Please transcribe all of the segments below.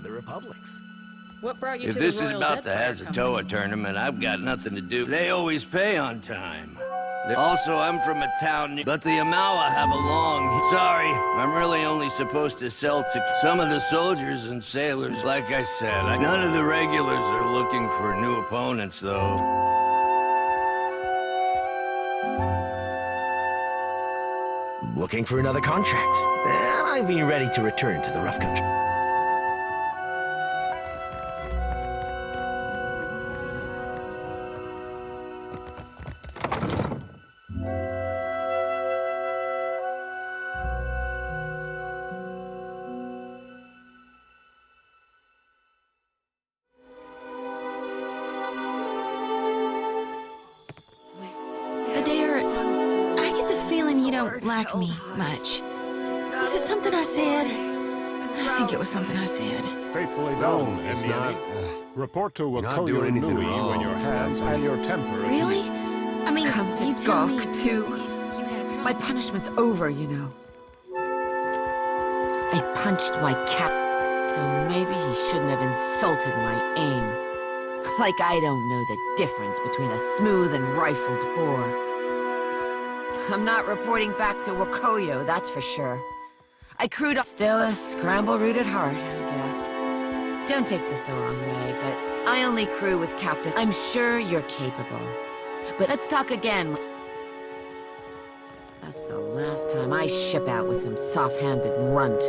the Republic's. What brought you If to this the is Royal about the Deadfire Company? Hazatoa tournament, I've got nothing to do. They always pay on time. Also, I'm from a town, but the Amawa have a long... Sorry, I'm really only supposed to sell to some of the soldiers and sailors. Like I said, none of the regulars are looking for new opponents, though. Looking for another contract. And I'd be ready to return to the rough country. Adair, I get the feeling you don't like me much. Was it something I said? I think it was something I said. Faithfully done, it's Emiani. not, Report to not Wakoyo doing anything Nui wrong, when your hands and your temper... Really? I mean, Come to you tell me gawk, too. if you had a problem. My punishment's over, you know. I punched my cap. Though maybe he shouldn't have insulted my aim. Like I don't know the difference between a smooth and rifled bore. I'm not reporting back to Wakoyo, that's for sure. I crewed up. Still a scramble-root at heart, I guess. Don't take this the wrong way, but I only crew with Captain. I'm sure you're capable. But let's talk again. That's the last time I ship out with some soft-handed runt.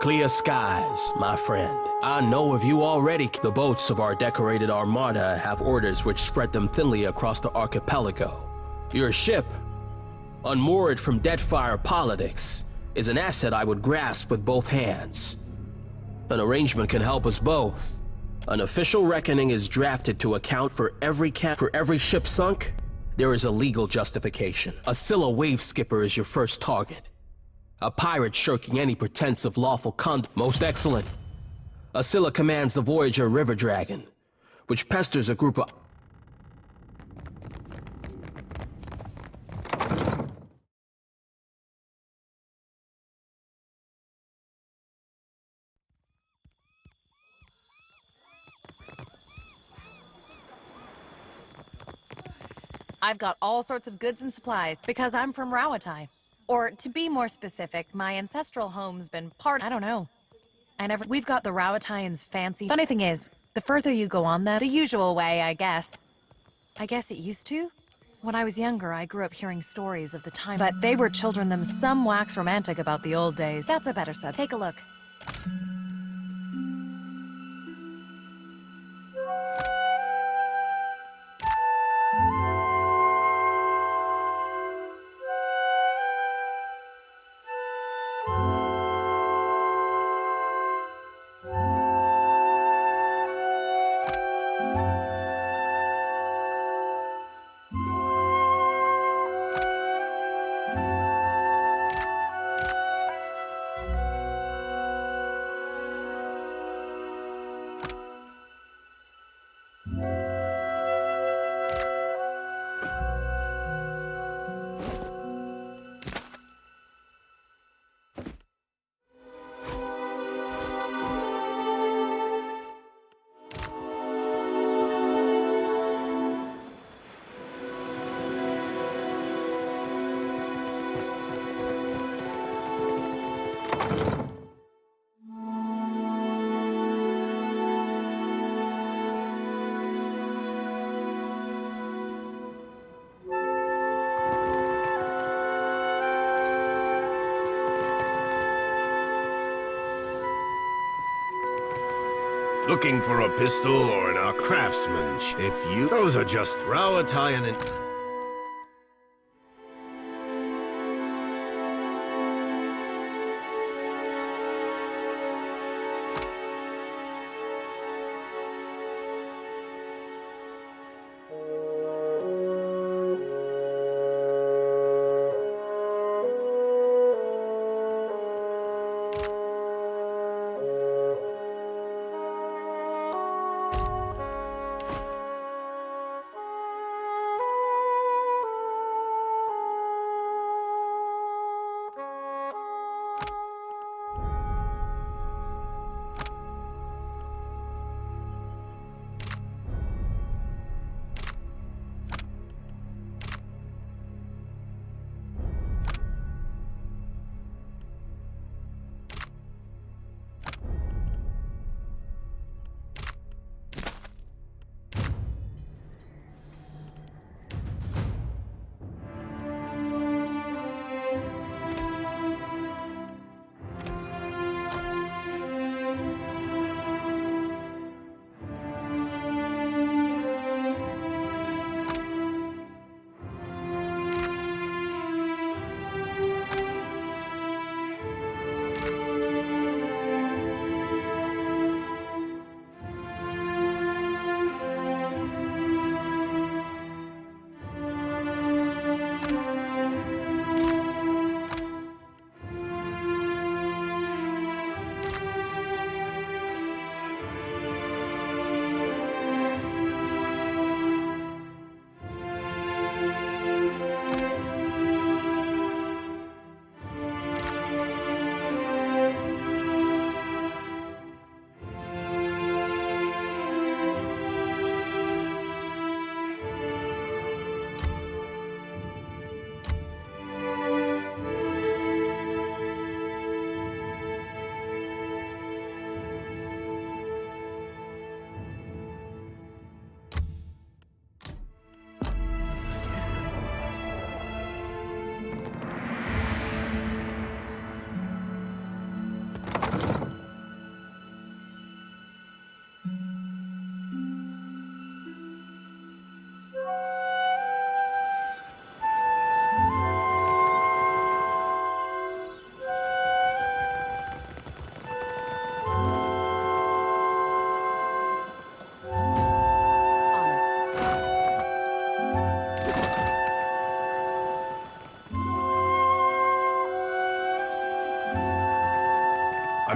Clear skies, my friend. I know of you already. The boats of our decorated armada have orders which spread them thinly across the archipelago. Your ship, unmoored from Deadfire politics, is an asset I would grasp with both hands. An arrangement can help us both. An official reckoning is drafted to account for every ship sunk. There is a legal justification. A Scylla wave skipper is your first target. A pirate shirking any pretense of lawful conduct. Most excellent. A Scylla commands the Voyager River Dragon, which pesters a group of... I've got all sorts of goods and supplies because I'm from Rawatai. Or, to be more specific, my ancestral home's been I don't know. We've got the Rawataians fancy. Funny thing is, the further you go on them, the usual way, I guess. I guess it used to? When I was younger, I grew up hearing stories of the time. But they were children some wax romantic about the old days. That's a better sub. Take a look. Looking for a pistol or an craftsman? Those are just Rawataian and...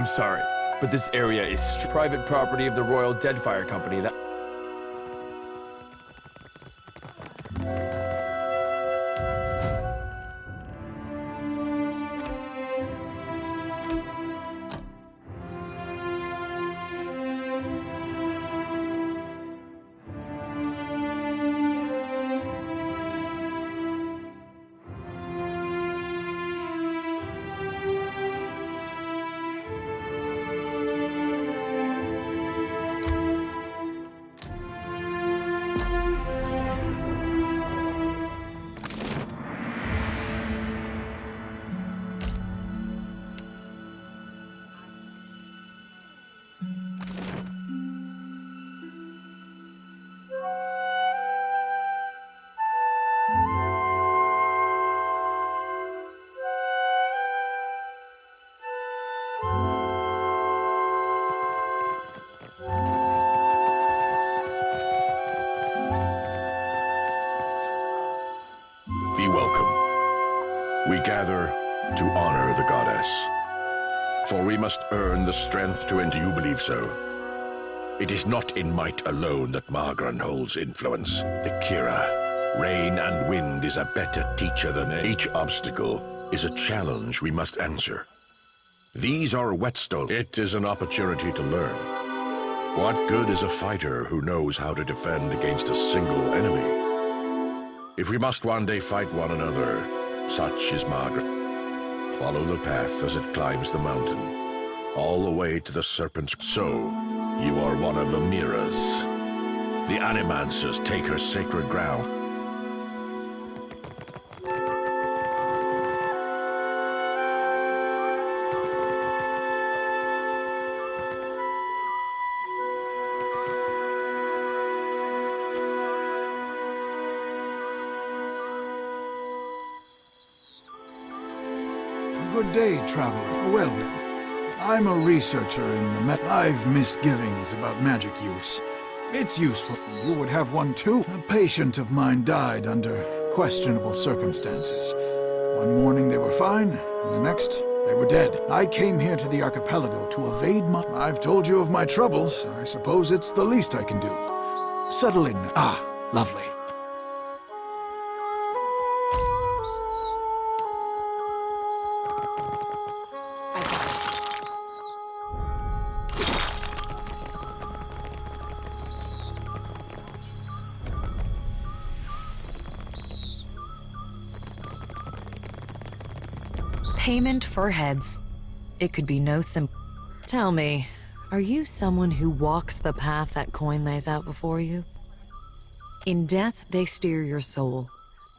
sorry, but this area is private property of the Royal Deadfire Company that... Be welcome. We gather to honor the goddess. For we must earn the strength to enter. You believe so? It is not in might alone that Margran holds influence. The Kira, rain and wind, is a better teacher than each obstacle is a challenge we must answer. These are whetstones. It is an opportunity to learn. What good is a fighter who knows how to defend against a single enemy? If we must one day fight one another, such is Margaret. Follow the path as it climbs the mountain, all the way to the serpent's. So, you are one of the Miras. The Animancers take her sacred ground. Good day, traveler. Well then, I'm a researcher in the I've misgivings about magic use. It's useful. You would have one too. A patient of mine died under questionable circumstances. One morning they were fine, and the next they were dead. I came here to the archipelago to evade my... I've told you of my troubles. I suppose it's the least I can do. Settle in. Ah, lovely. Payment for heads. It could be no sim... Tell me, are you someone who walks the path that coin lays out before you? In death, they steer your soul.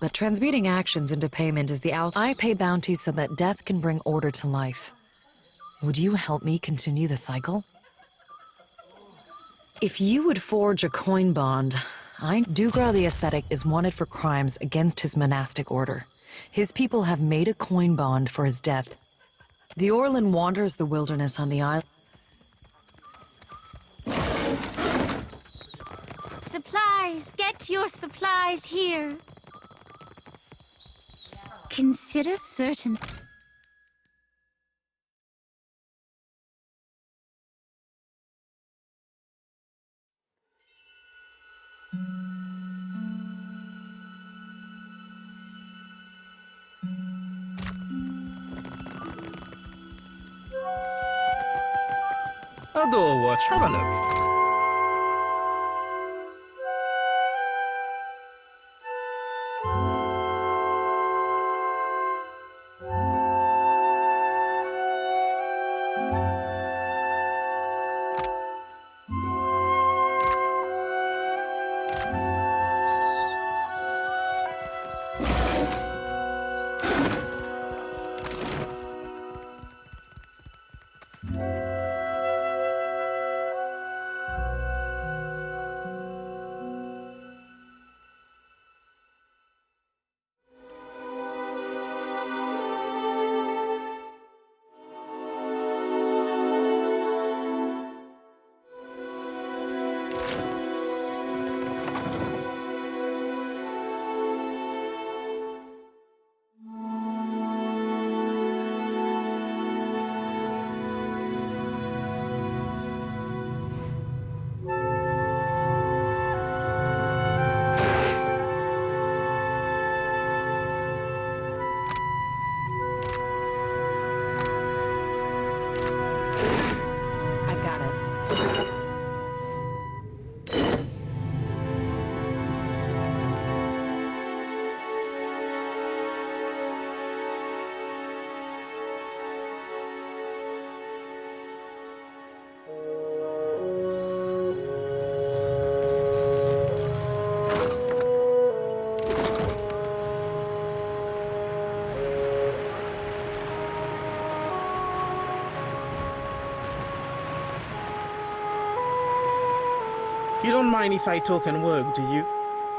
But transmuting actions into payment is the I pay bounties so that death can bring order to life. Would you help me continue the cycle? If you would forge a coin bond, Dugra the Ascetic is wanted for crimes against his monastic order. His people have made a coin bond for his death. The Orlan wanders the wilderness on the island. Supplies! Get your supplies here! Consider certain... A door watch. Have a look. You don't mind if I talk and work, do you?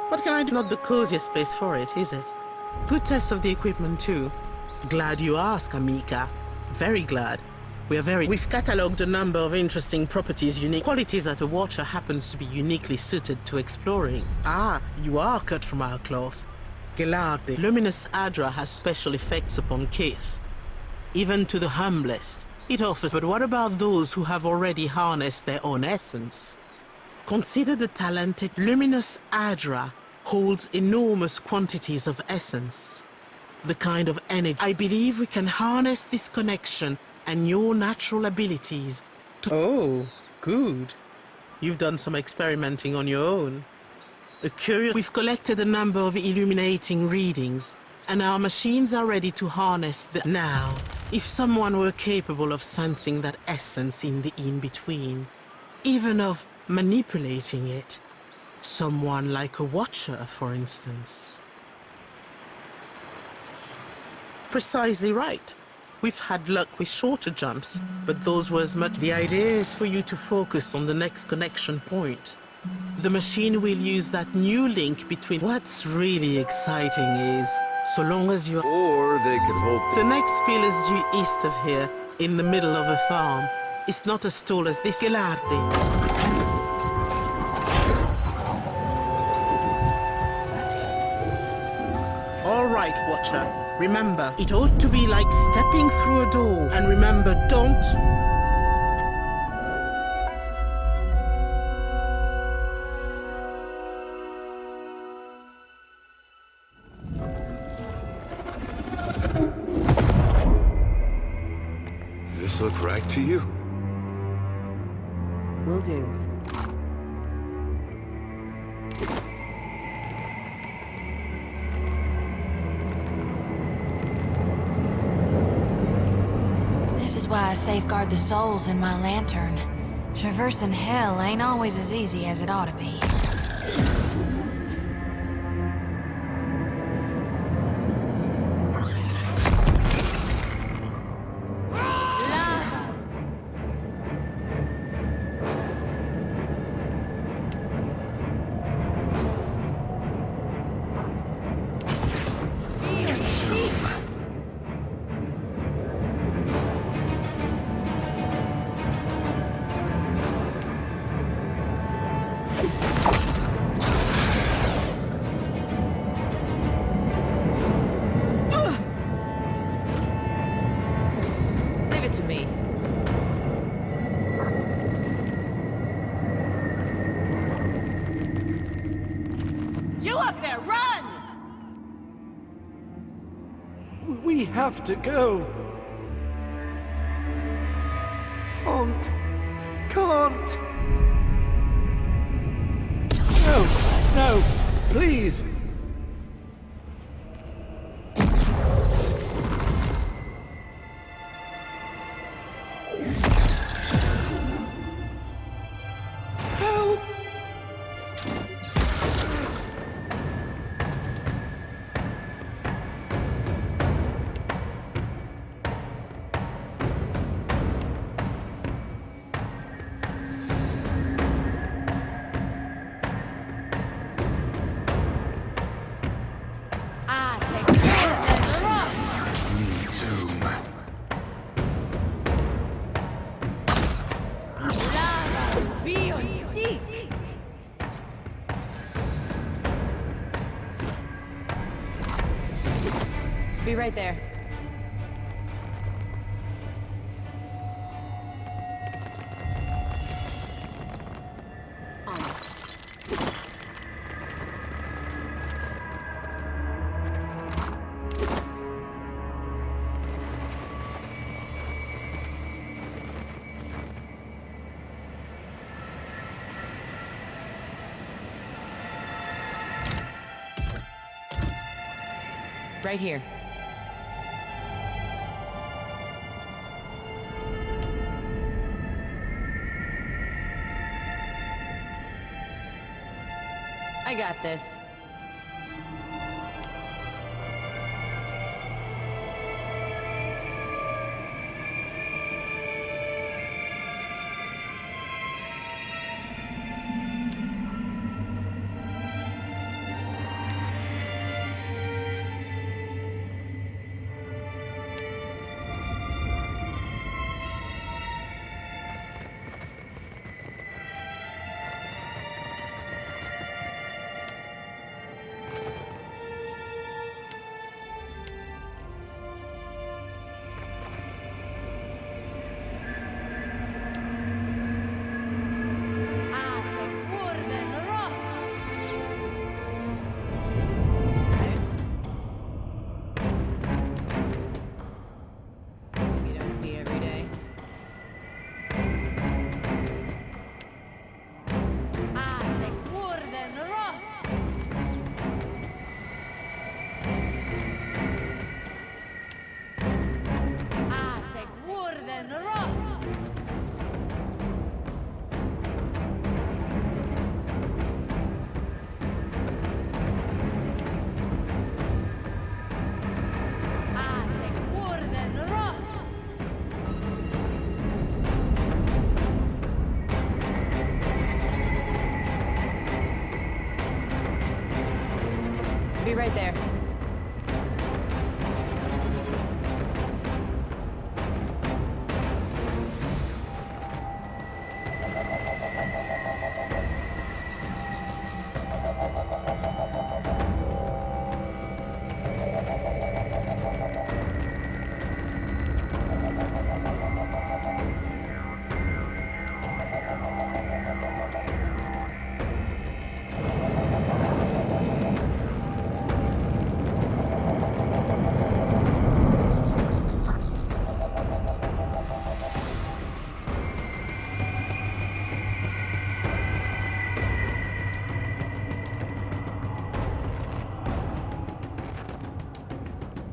What can I do? Not the coziest place for it, is it? Good test of the equipment, too. Glad you asked, Amika. Very glad. We've catalogued a number of interesting properties, unique qualities that the Watcher happens to be uniquely suited to exploring. Ah, you are cut from our cloth. Gelade. Luminous Adra has special effects upon Kith. Even to the humblest, it offers. But what about those who have already harnessed their own essence? Consider the talented Luminous Adra holds enormous quantities of essence. The kind of energy. I believe we can harness this connection and your natural abilities to... Oh, good. You've done some experimenting on your own. We've collected a number of illuminating readings, and our machines are ready to harness the... Now, if someone were capable of sensing that essence in the in-between, even of manipulating it, someone like a Watcher, for instance. Precisely right. We've had luck with shorter jumps, but those were as much... The idea is for you to focus on the next connection point. The machine will use that new link between... What's really exciting is, so long as you... Or they could hope... The next pill is due east of here, in the middle of a farm. It's not as tall as this Gelade. All right, Watcher. Remember, it ought to be like stepping through a door. And remember, don't... This look right to you? Will do. This is why I safeguard the souls in my lantern. Traversing hell ain't always as easy as it ought to be. Leave it to me. You up there, run! We have to go. Can't. No, please. Help! Be right there. Right here. I got this. be right there.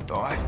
All right.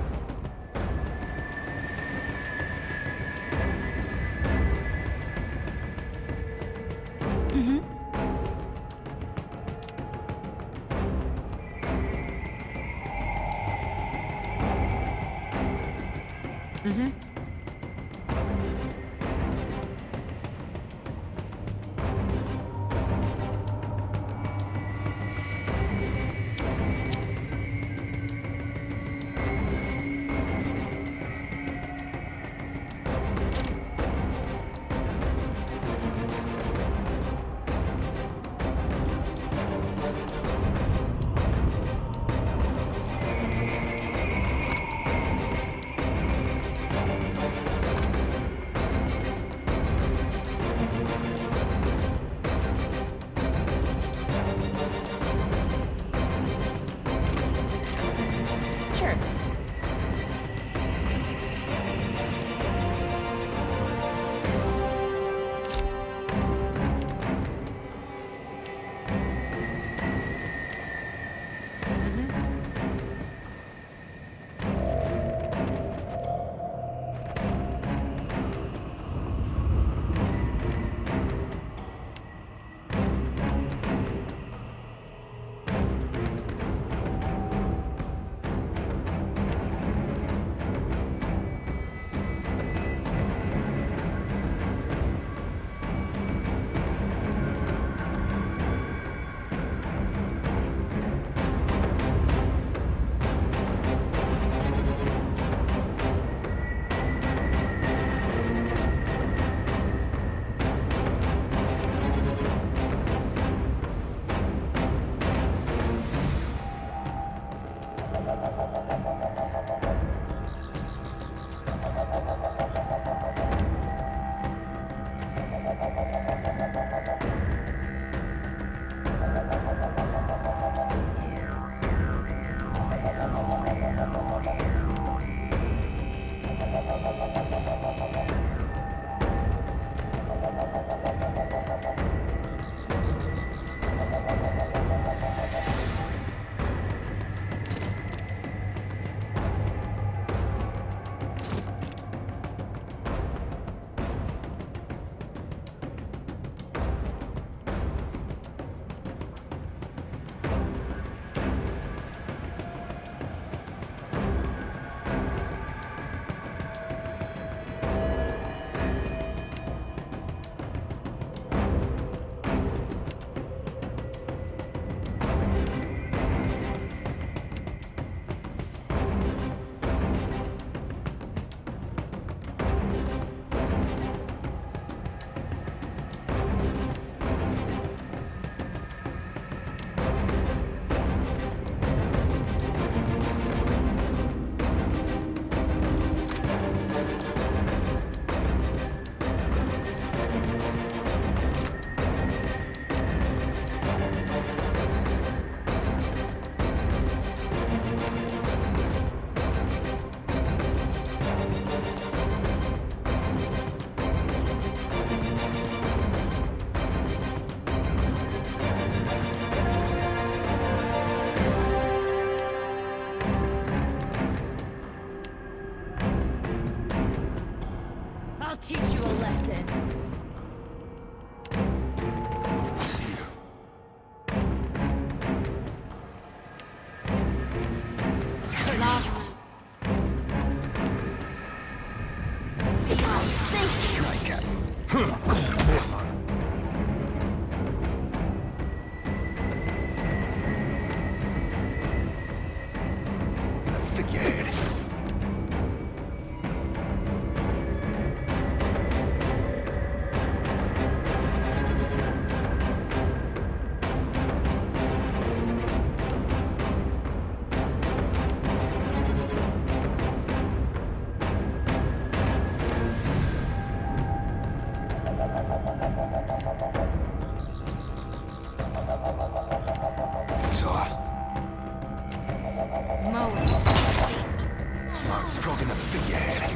flogging a figurehead.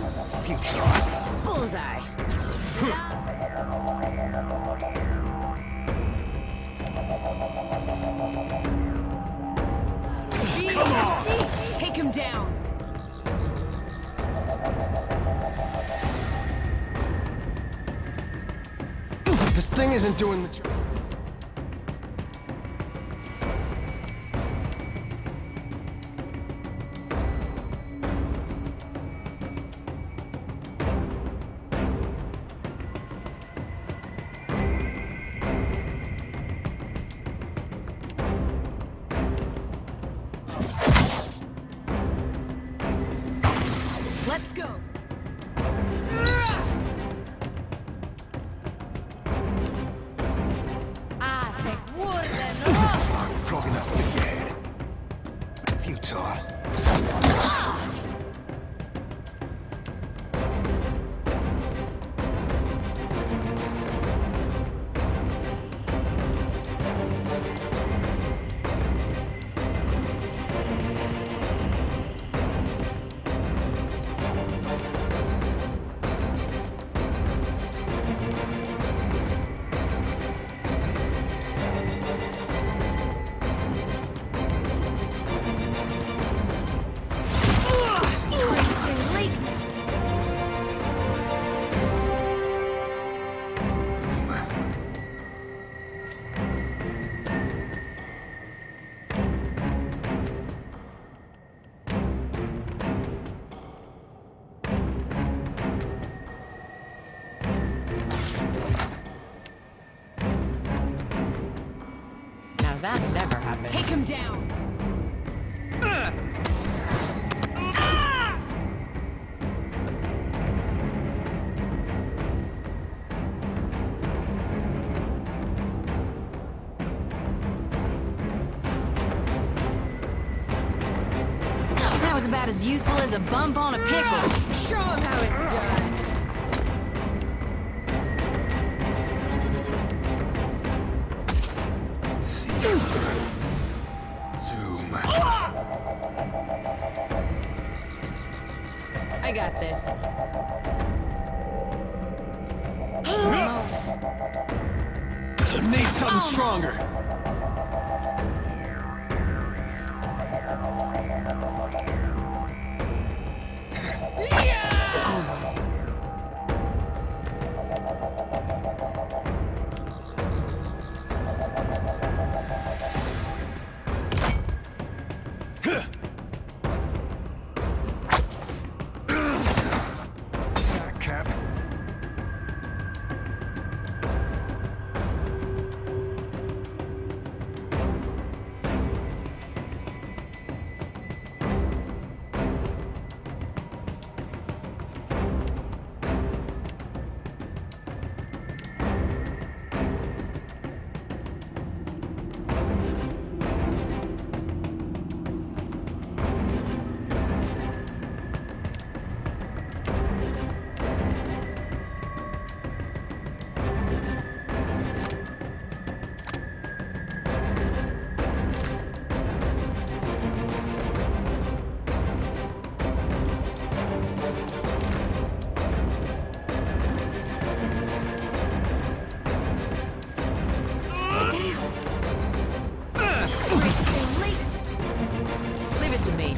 Futile. Bullseye. Come on! Take him down. This thing isn't doing the job. Let's go. I think wood and Flogging a figurehead. Futile. Now that never happened. take him down. That was about as useful as a bump on a pickle. Show him how it's done. Zoom. I got this. Need something stronger. Cap. Leave it to me.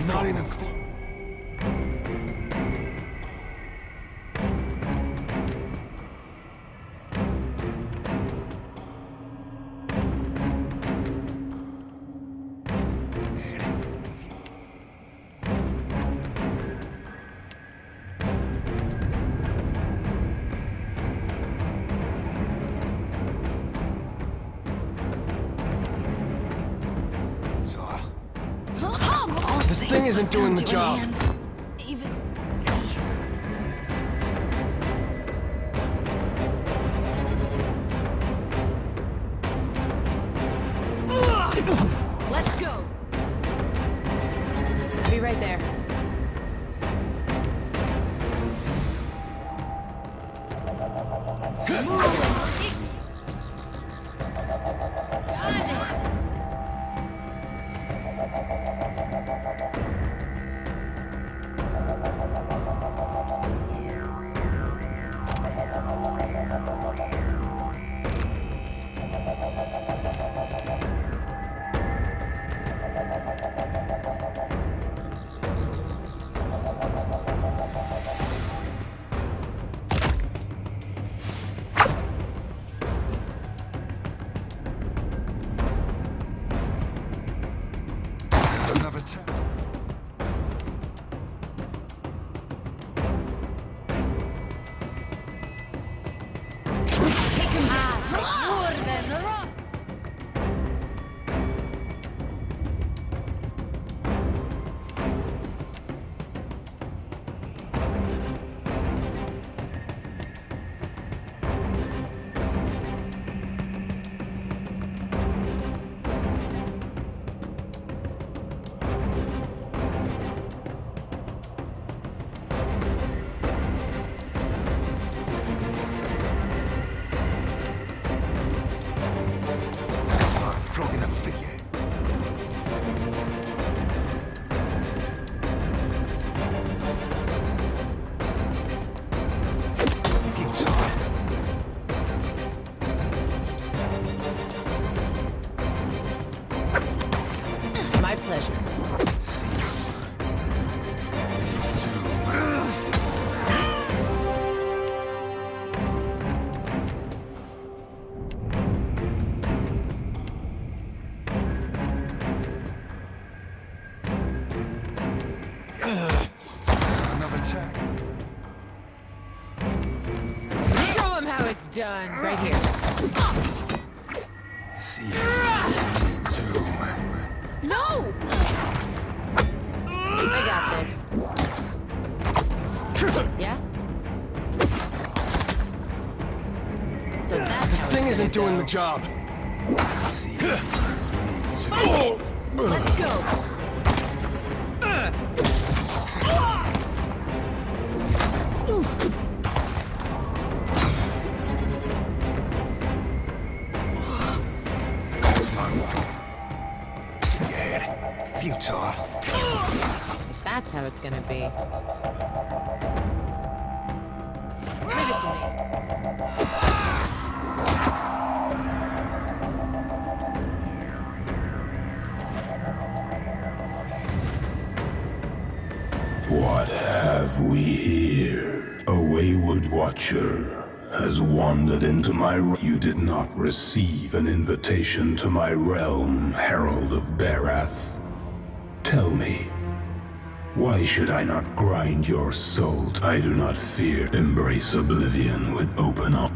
Not even. This thing isn't doing the job. Even Let's go. Be right there. done. Right here. See how it's me too. No! I got this. Yeah? So that's This how thing it's isn't gonna doing go. the job. See how it's me too. Bring it! Let's go! Futile. That's how it's gonna be. Leave it to me. What have we here? A wayward watcher has wandered into my realm. You did not receive an invitation to my realm, Herald of Barath. Tell me, why should I not grind your soul? I do not fear. Embrace oblivion with open arms.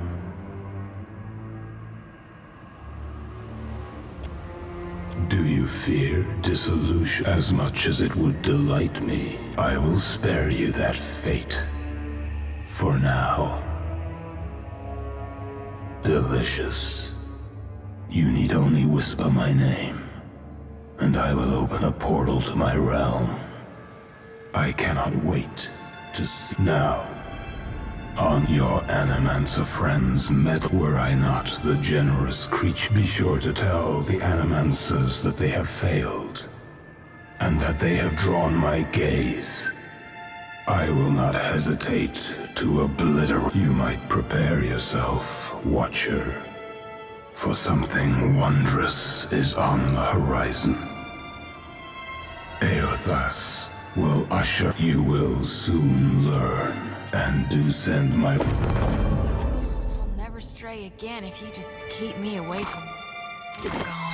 Do you fear dissolution as much as it would delight me? I will spare you that fate. For now. Delicious. You need only whisper my name, and I will open a portal to my realm. I cannot wait to see. Now, on your Animancer friends met. Were I not the generous creature, be sure to tell the Animancers that they have failed, and that they have drawn my gaze. I will not hesitate to obliterate. You might prepare yourself, Watcher, for something wondrous is on the horizon. Eothas will usher. You will soon learn, and do send my... I'll never stray again if you just keep me away from gone.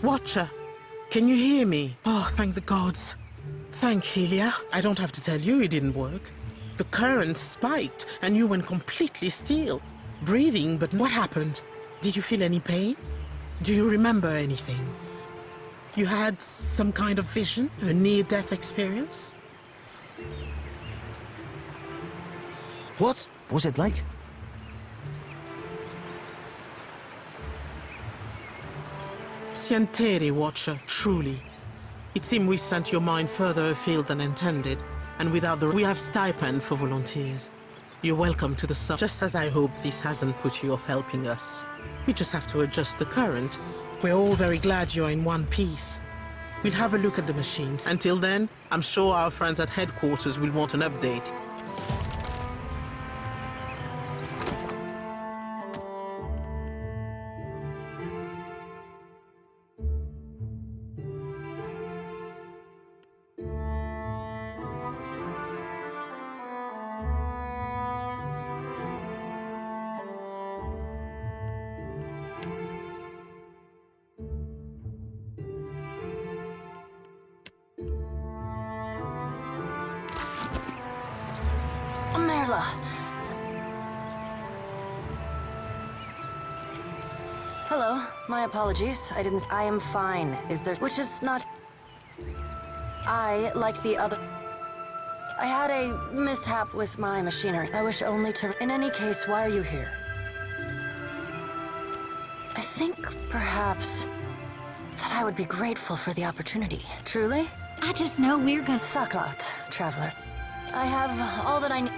Watcher, can you hear me? Oh, thank the gods. Thank Helia. I don't have to tell you it didn't work. The current spiked and you went completely still. Breathing, but what happened? Did you feel any pain? Do you remember anything? You had some kind of vision? A near-death experience? What was it like? Sientere, Watcher, truly. It seemed we sent your mind further afield than intended, and without the... We have stipend for volunteers. You're welcome to the sub. Just as I hope this hasn't put you off helping us. We just have to adjust the current. We're all very glad you're in one piece. We'll have a look at the machines. Until then, I'm sure our friends at headquarters will want an update. Merla. Hello. My apologies. I am fine. Is there... Which is not... I, like the other... I had a mishap with my machinery. I wish only to... In any case, why are you here? I think, perhaps, that I would be grateful for the opportunity. Truly? I just know we're gonna... Thaklat, traveler. I have all that I need.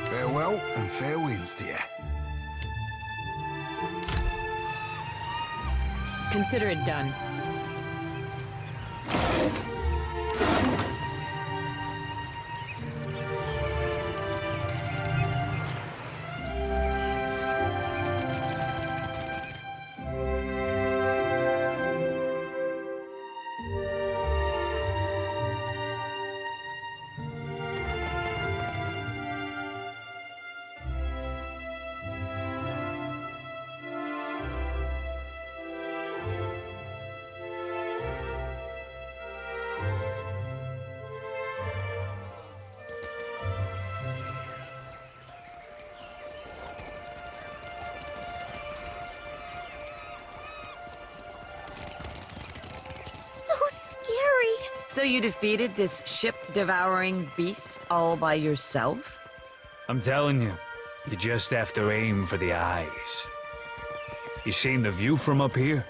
Farewell and fair winds to you. Consider it done. So you defeated this ship-devouring beast all by yourself? I'm telling you, you just have to aim for the eyes. You seen the view from up here?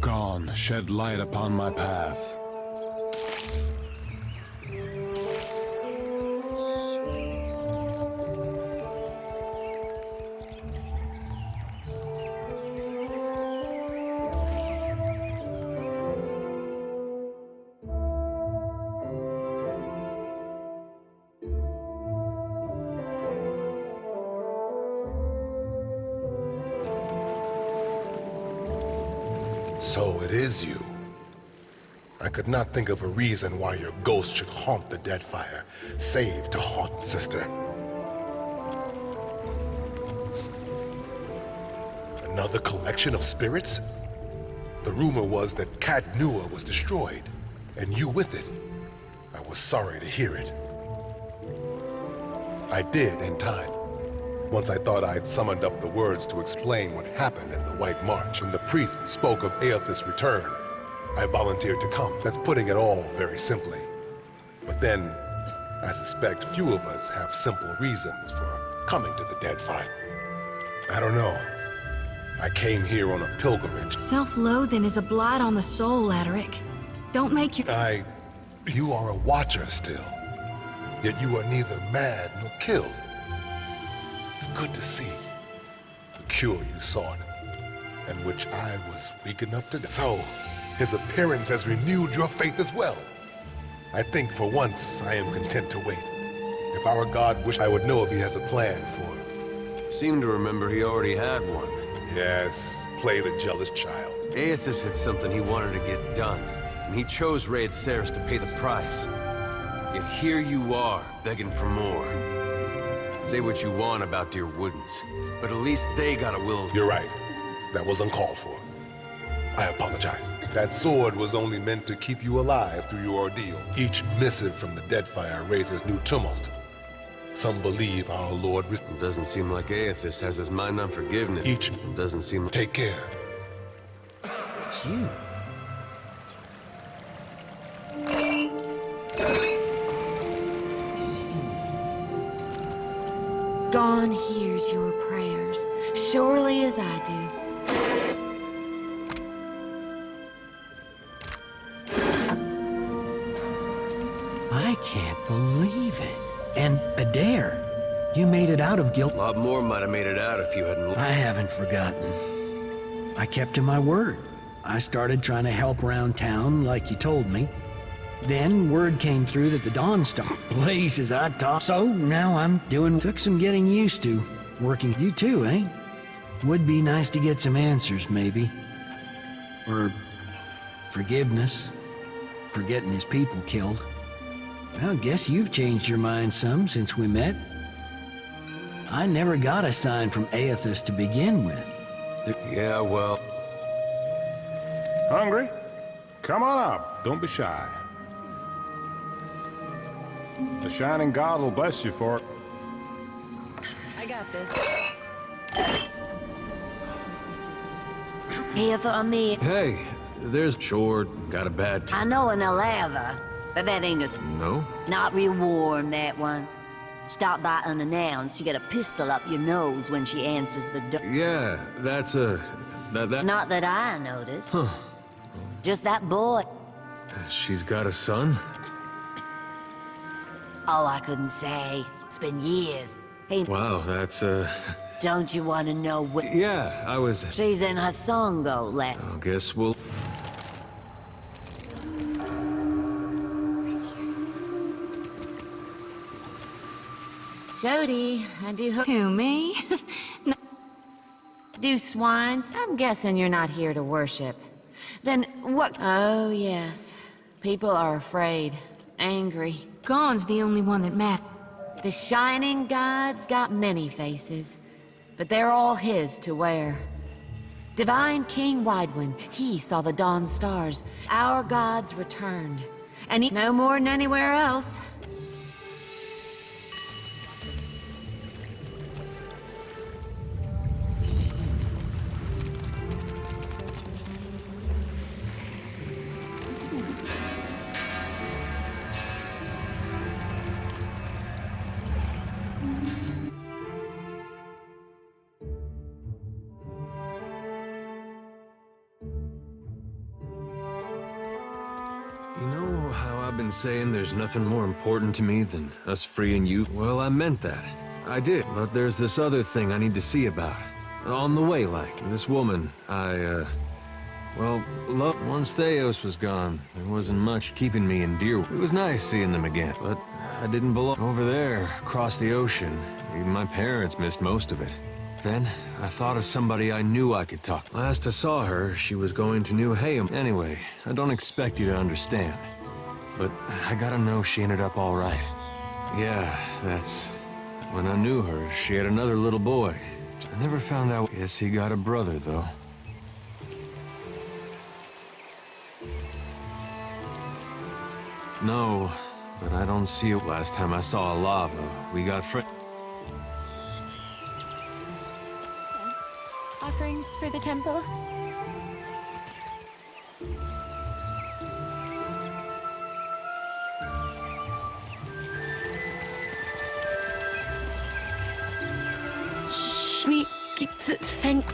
Gone, shed light upon my path. So it is you. I could not think of a reason why your ghost should haunt the Deadfire, save to haunt, sister. Another collection of spirits? The rumor was that Cat Nua was destroyed, and you with it. I was sorry to hear it. I did in time. Once I thought I'd summoned up the words to explain what happened in the White March. When the priest spoke of Aethys' return, I volunteered to come. That's putting it all very simply. But then, I suspect few of us have simple reasons for coming to the Deadfire. I don't know. I came here on a pilgrimage. Self-loathing is a blight on the soul, Adaric. Don't make you... You are a watcher still. Yet you are neither mad nor killed. It's good to see the cure you sought, and which I was weak enough to do. So, his appearance has renewed your faith as well. I think for once I am content to wait. If our God wished, I would know if he has a plan for... Seem to remember he already had one. Yes, play the jealous child. Aethys had something he wanted to get done, and he chose Raid Ceres to pay the price. Yet here you are, begging for more. Say what you want about dear Woodens, but at least they got a will. You're right. That was uncalled for. I apologize. That sword was only meant to keep you alive through your ordeal. Each missive from the Deadfire raises new tumult. Some believe our Lord... It doesn't seem like Aethys has his mind on forgiveness. Each... Doesn't seem... Take care. It's you. God hears your prayers, surely as I do. I can't believe it. And Adair, you made it out of guilt. A lot more might have made it out if you hadn't... I haven't forgotten. I kept to my word. I started trying to help around town like you told me. Then word came through that the Dawn Star blazes I talk. So now I'm doing... Took some getting used to. Working you too, eh? Would be nice to get some answers, maybe. Or forgiveness for getting his people killed. Well, guess you've changed your mind some since we met. I never got a sign from Aethys to begin with. Yeah, well... Hungry? Come on up. Don't be shy. The Shining God will bless you for it. I got this. Here for me. Hey, there's short, got a bad I know an Alava, but that ain't a... No? Not real warm, that one. Stop by unannounced, you get a pistol up your nose when she answers the door. Yeah, that's a... That... Not that I noticed. Huh. Just that boy. She's got a son? Oh, I couldn't say. It's been years. Hey, Wow, that's, don't you want to know what... Yeah, I was... She's in her songo left. I guess we'll... Jody, I do hope... Who, me? No. Do swines? I'm guessing you're not here to worship. Then what... Oh, yes. People are afraid. Angry. Gon's the only one that matters. The Shining God's got many faces, but they're all his to wear. Divine King Widewind, he saw the dawn stars. Our gods returned. And he... No more than anywhere else. You know how I've been saying there's nothing more important to me than us freeing you? Well, I meant that. I did. But there's this other thing I need to see about. On the way, like. This woman, well, once Theos was gone, there wasn't much keeping me in Deer. It was nice seeing them again, but I didn't belong. Over there, across the ocean, even my parents missed most of it. Then, I thought of somebody I knew I could talk. Last I saw her, she was going to New Hayham. Anyway, I don't expect you to understand. But I gotta know she ended up all right. Yeah, that's... When I knew her, she had another little boy. I never found out... Guess he got a brother, though. No, but I don't see it. Last time I saw a lava, we got Offerings for the temple? We get to thank...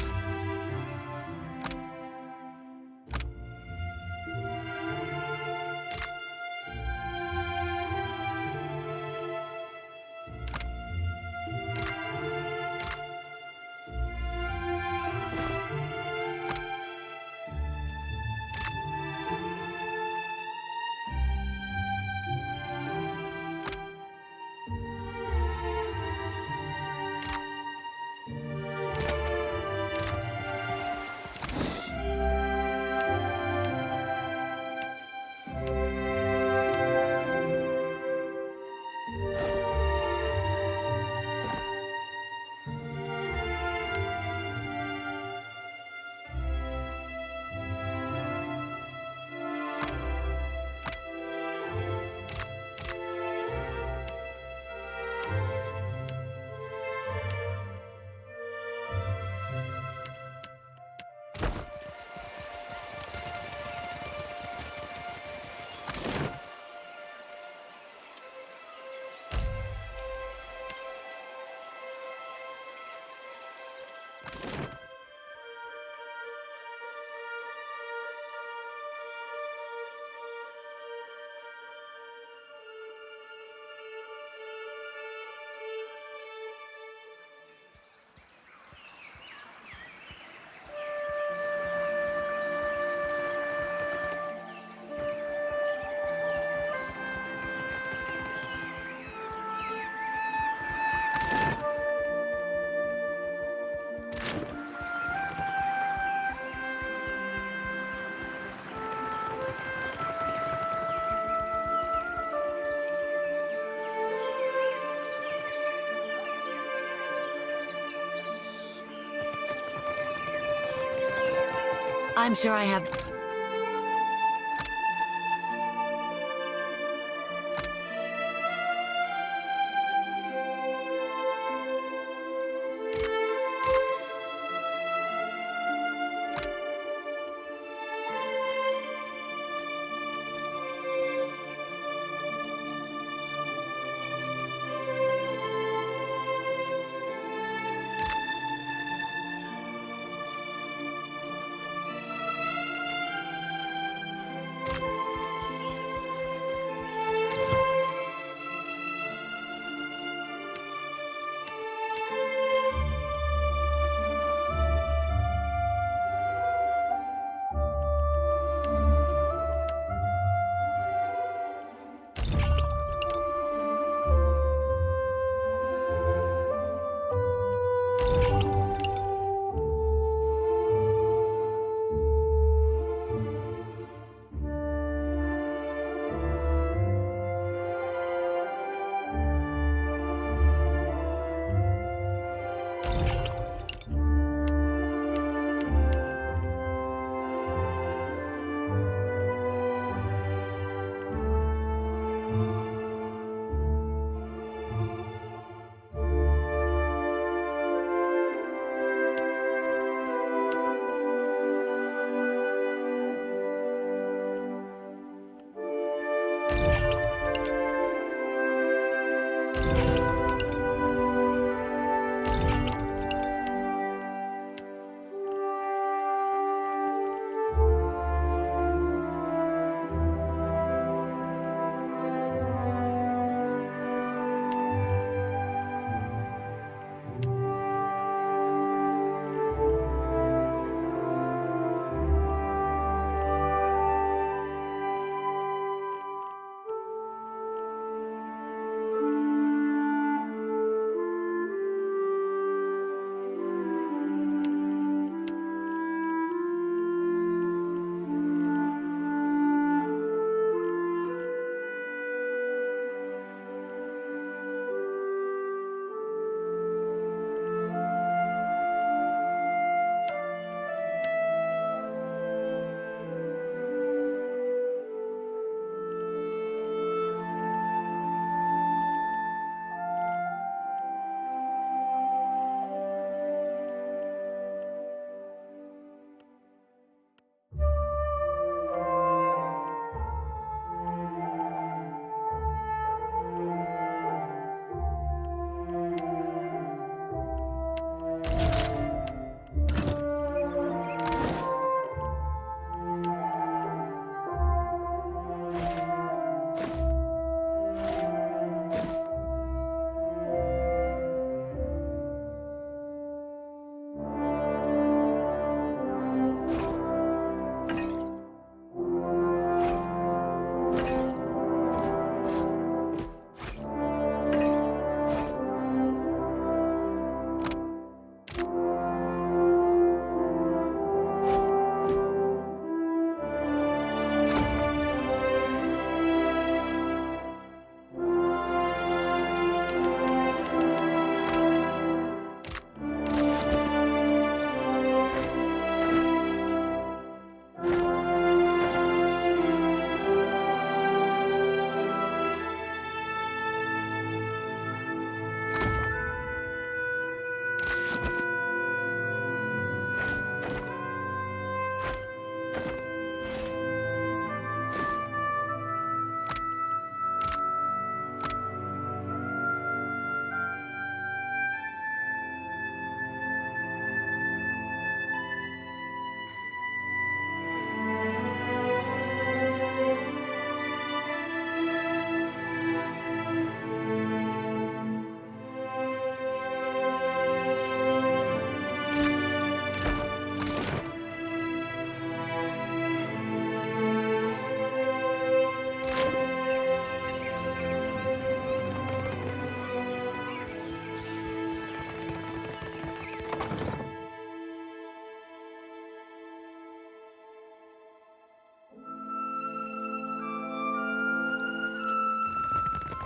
I'm sure I have...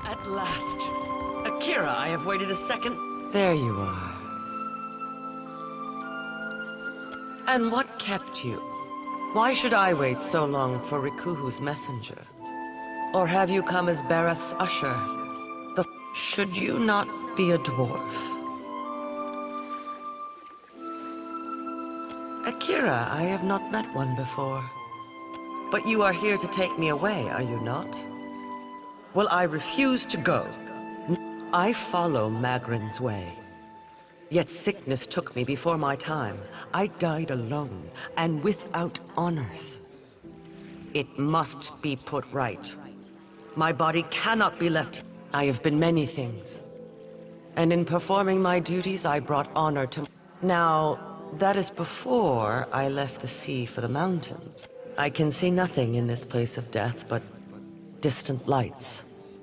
At last. Akira, I have waited a second. There you are. And what kept you? Why should I wait so long for Rikuhu's messenger? Or have you come as Bareth's usher? Should you not be a dwarf? Akira, I have not met one before. But you are here to take me away, are you not? Well, I refuse to go. I follow Magrin's way. Yet sickness took me before my time. I died alone, and without honors. It must be put right. My body cannot be left. I have been many things. And in performing my duties, I brought honor to... Now, that is before I left the sea for the mountains. I can see nothing in this place of death but distant lights.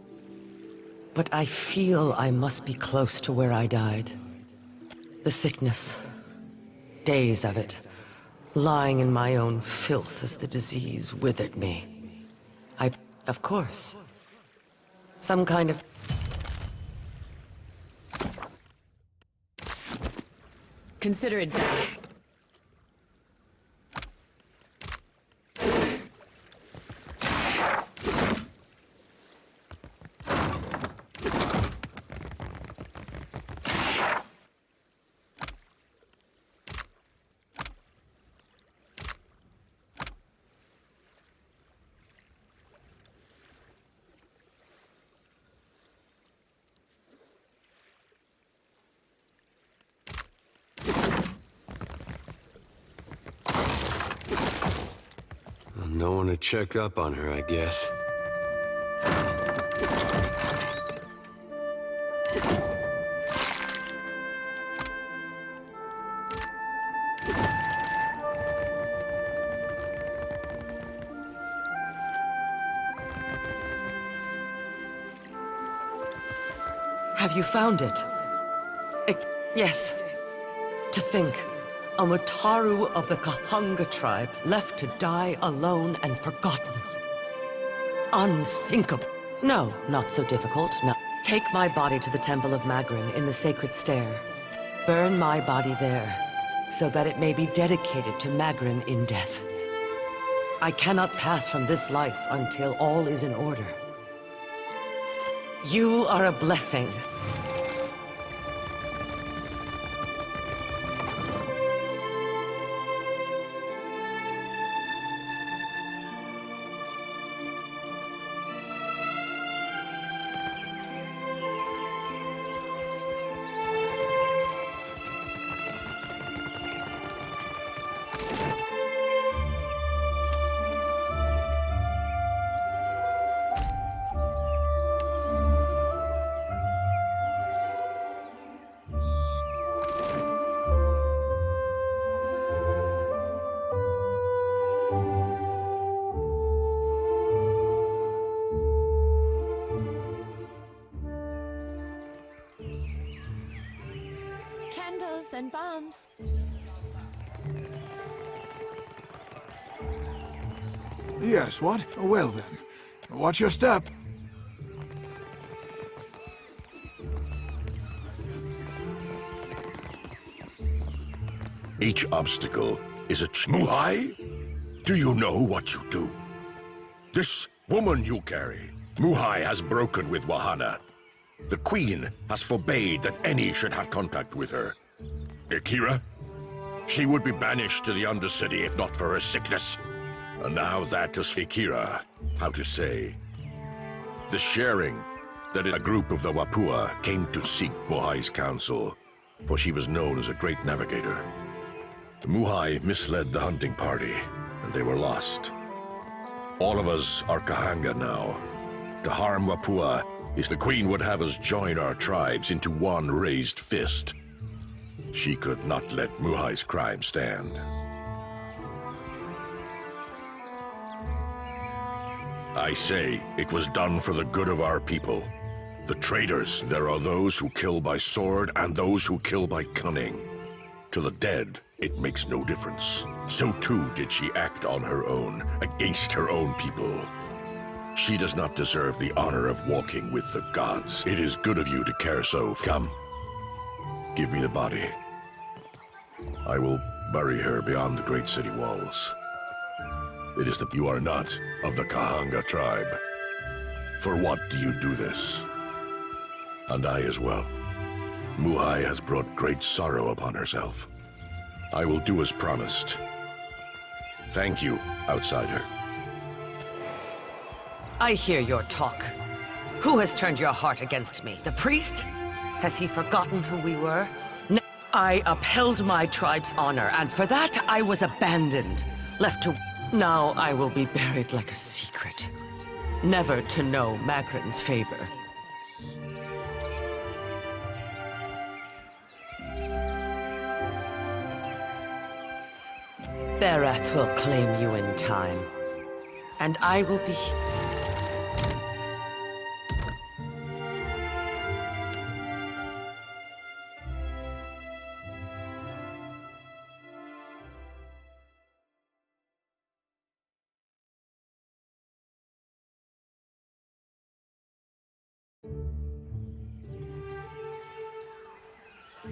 But I feel I must be close to where I died. The sickness, days of it, lying in my own filth as the disease withered me. Of course, some kind of... Consider it done. No one to check up on her, I guess. Have you found it? Yes. To think, a Mutaru of the Kahunga tribe left to die alone and forgotten. Unthinkable. No, not so difficult. No. Take my body to the Temple of Magrin in the Sacred Stair. Burn my body there, so that it may be dedicated to Magrin in death. I cannot pass from this life until all is in order. You are a blessing. Candles and bombs. Yes, what? Well then. Watch your step. Each obstacle is a Muhai? Do you know what you do? This woman you carry, Muhai has broken with Wahana. The Queen has forbade that any should have contact with her. Akira? She would be banished to the Undercity if not for her sickness. And now that is Akira, how to say. The sharing that a group of the Wapua came to seek Muhai's counsel, for she was known as a great navigator. Muhai misled the hunting party, and they were lost. All of us are Kahanga now. To harm Wapua is the Queen would have us join our tribes into one raised fist. She could not let Muhai's crime stand. I say it was done for the good of our people. The traitors, there are those who kill by sword and those who kill by cunning. To the dead, it makes no difference. So too did she act on her own, against her own people. She does not deserve the honor of walking with the gods. It is good of you to care so. Come, give me the body. I will bury her beyond the great city walls. It is you are not of the Kahanga tribe. For what do you do this? And I as well. Muhai has brought great sorrow upon herself. I will do as promised. Thank you, outsider. I hear your talk. Who has turned your heart against me? The priest? Has he forgotten who we were? No, I upheld my tribe's honor, and for that I was abandoned. Left to... Now I will be buried like a secret. Never to know Magrin's favor. Berath will claim you in time. And I will be...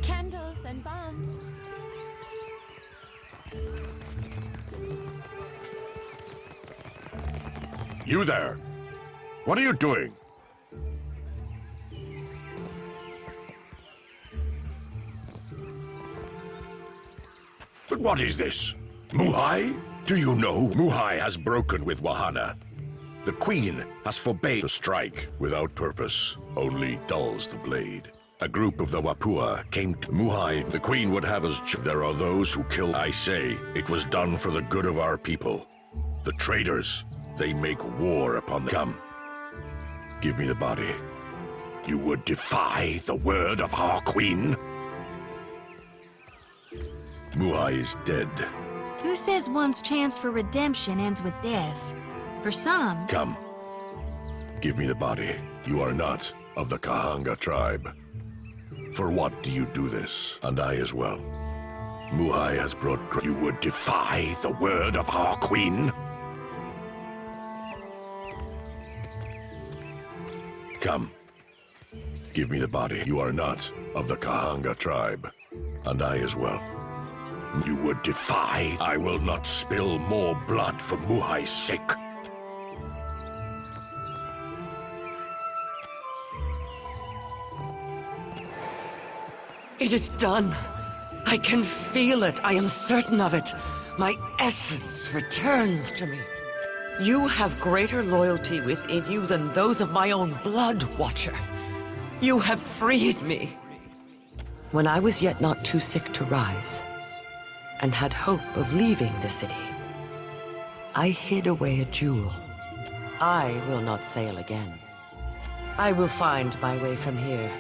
Candles and bombs. You there! What are you doing? But what is this? Muhai? Do you know Muhai has broken with Wahana? The Queen has forbade the strike without purpose, only dulls the blade. A group of the Wapua came to Muhai. The Queen would have us. There are those who kill. I say, it was done for the good of our people. The traitors, they make war upon them. Come, give me the body. You would defy the word of our Queen? Muhai is dead. Who says one's chance for redemption ends with death? For some... Come. Give me the body. You are not of the Kahanga tribe. For what do you do this? And I as well. Muhai has brought... You would defy the word of our Queen? Come. Give me the body. You are not of the Kahanga tribe. And I as well. You would defy. I will not spill more blood for Muhai's sake. It is done. I can feel it. I am certain of it. My essence returns to me. You have greater loyalty within you than those of my own blood, Watcher. You have freed me. When I was yet not too sick to rise, and had hope of leaving the city, I hid away a jewel. I will not sail again. I will find my way from here.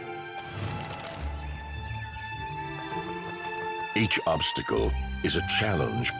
Each obstacle is a challenge.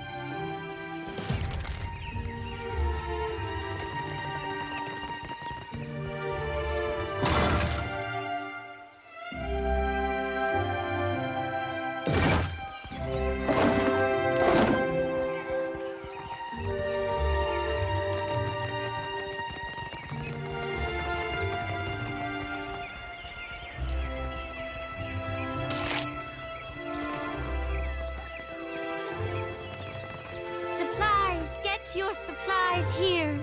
Supplies! Get your supplies here!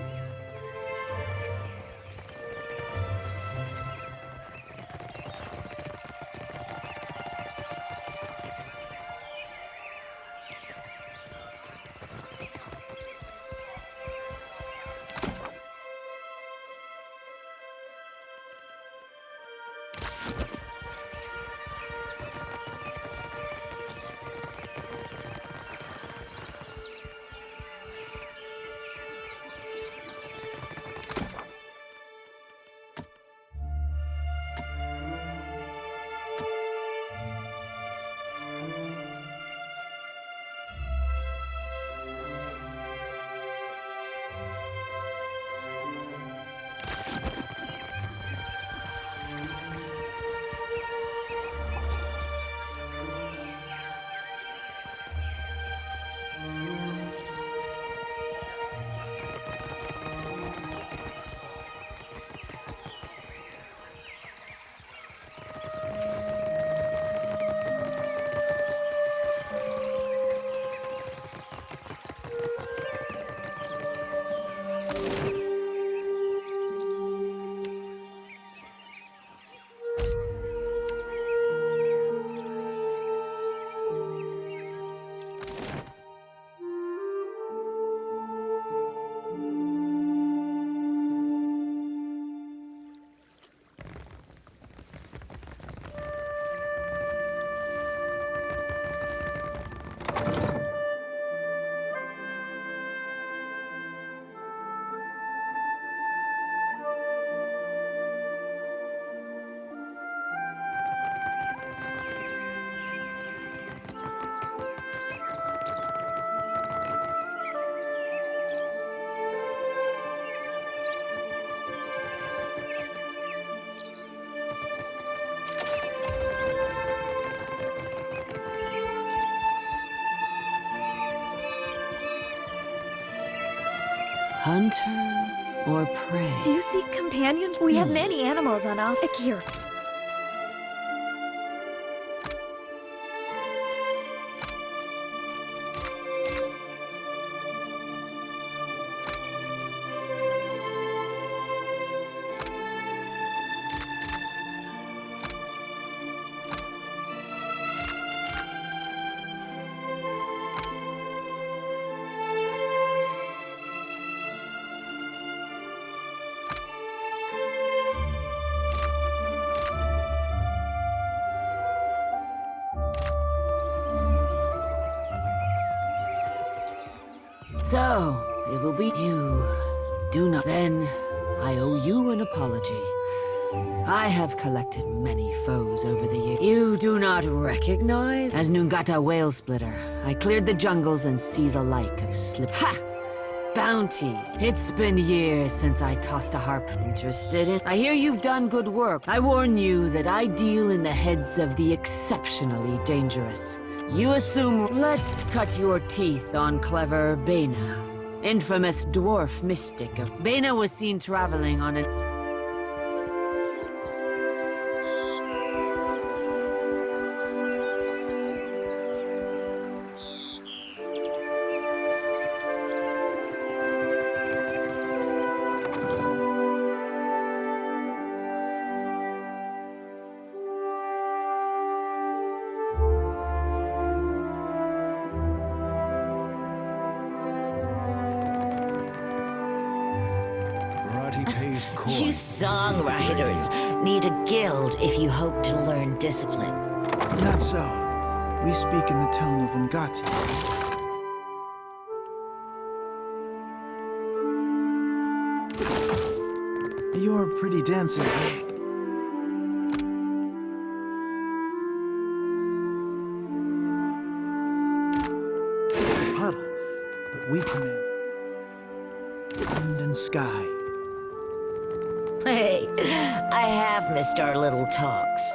hunter or prey? Do you seek companions? We have many animals on off Akira. So, it will be you. Do not. Then, I owe you an apology. I have collected many foes over the years. You do not recognize? As Nungata Whale Splitter, I cleared the jungles and seas alike of slip. Ha! Bounties. It's been years since I tossed a harp. Interested in? I hear you've done good work. I warn you that I deal in the heads of the exceptionally dangerous. You assume. Let's cut your teeth on clever Bena, infamous dwarf mystic. Bena was seen traveling on an. You songwriters need a guild if you hope to learn discipline. Not so. We speak in the tongue of Ngati. You're pretty dancers. Puddle, but we command wind and sky. Hey, I have missed our little talks.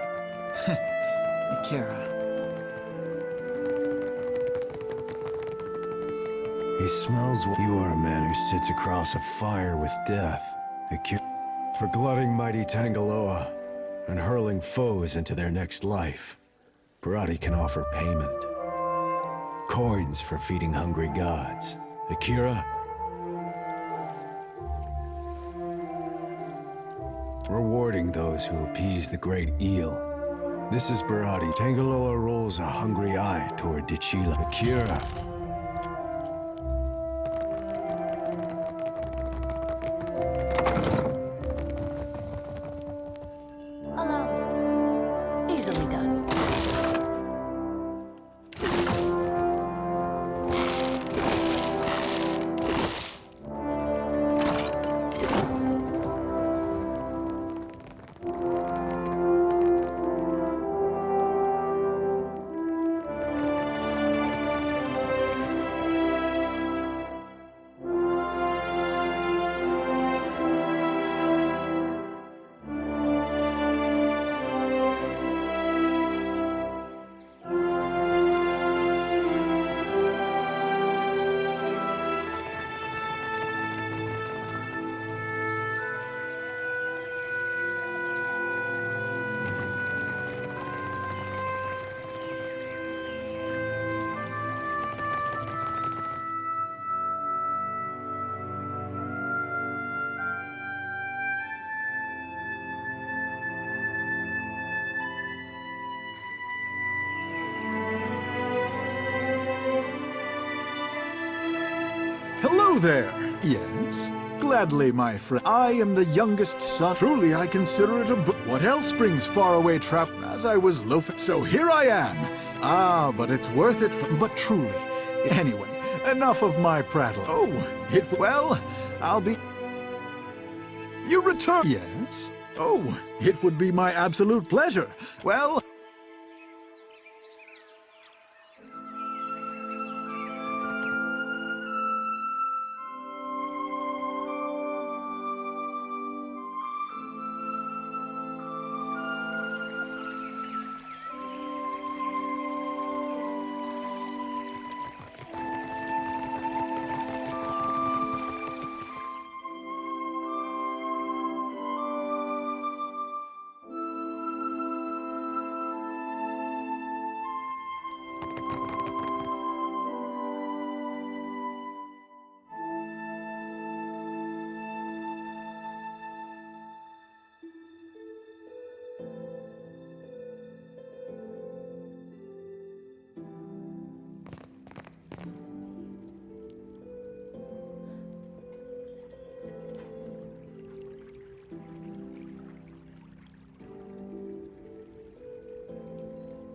Akira. He smells what you are, a man who sits across a fire with death. Akira. For glutting mighty Tangaloa and hurling foes into their next life. Barati can offer payment. Coins for feeding hungry gods. Akira. Rewarding those who appease the great eel. This is Barati. Tangaloa rolls a hungry eye toward Dichila. Akira. Allow me. Easily done. Hello there! Yes? Gladly, my friend. I am the youngest son. Truly, I consider it a book. What else brings faraway travel? As I was loafing. So here I am. Ah, but it's worth it but truly. Anyway, enough of my prattle. Oh, well, I'll be... You return? Yes? Oh, it would be my absolute pleasure. Well...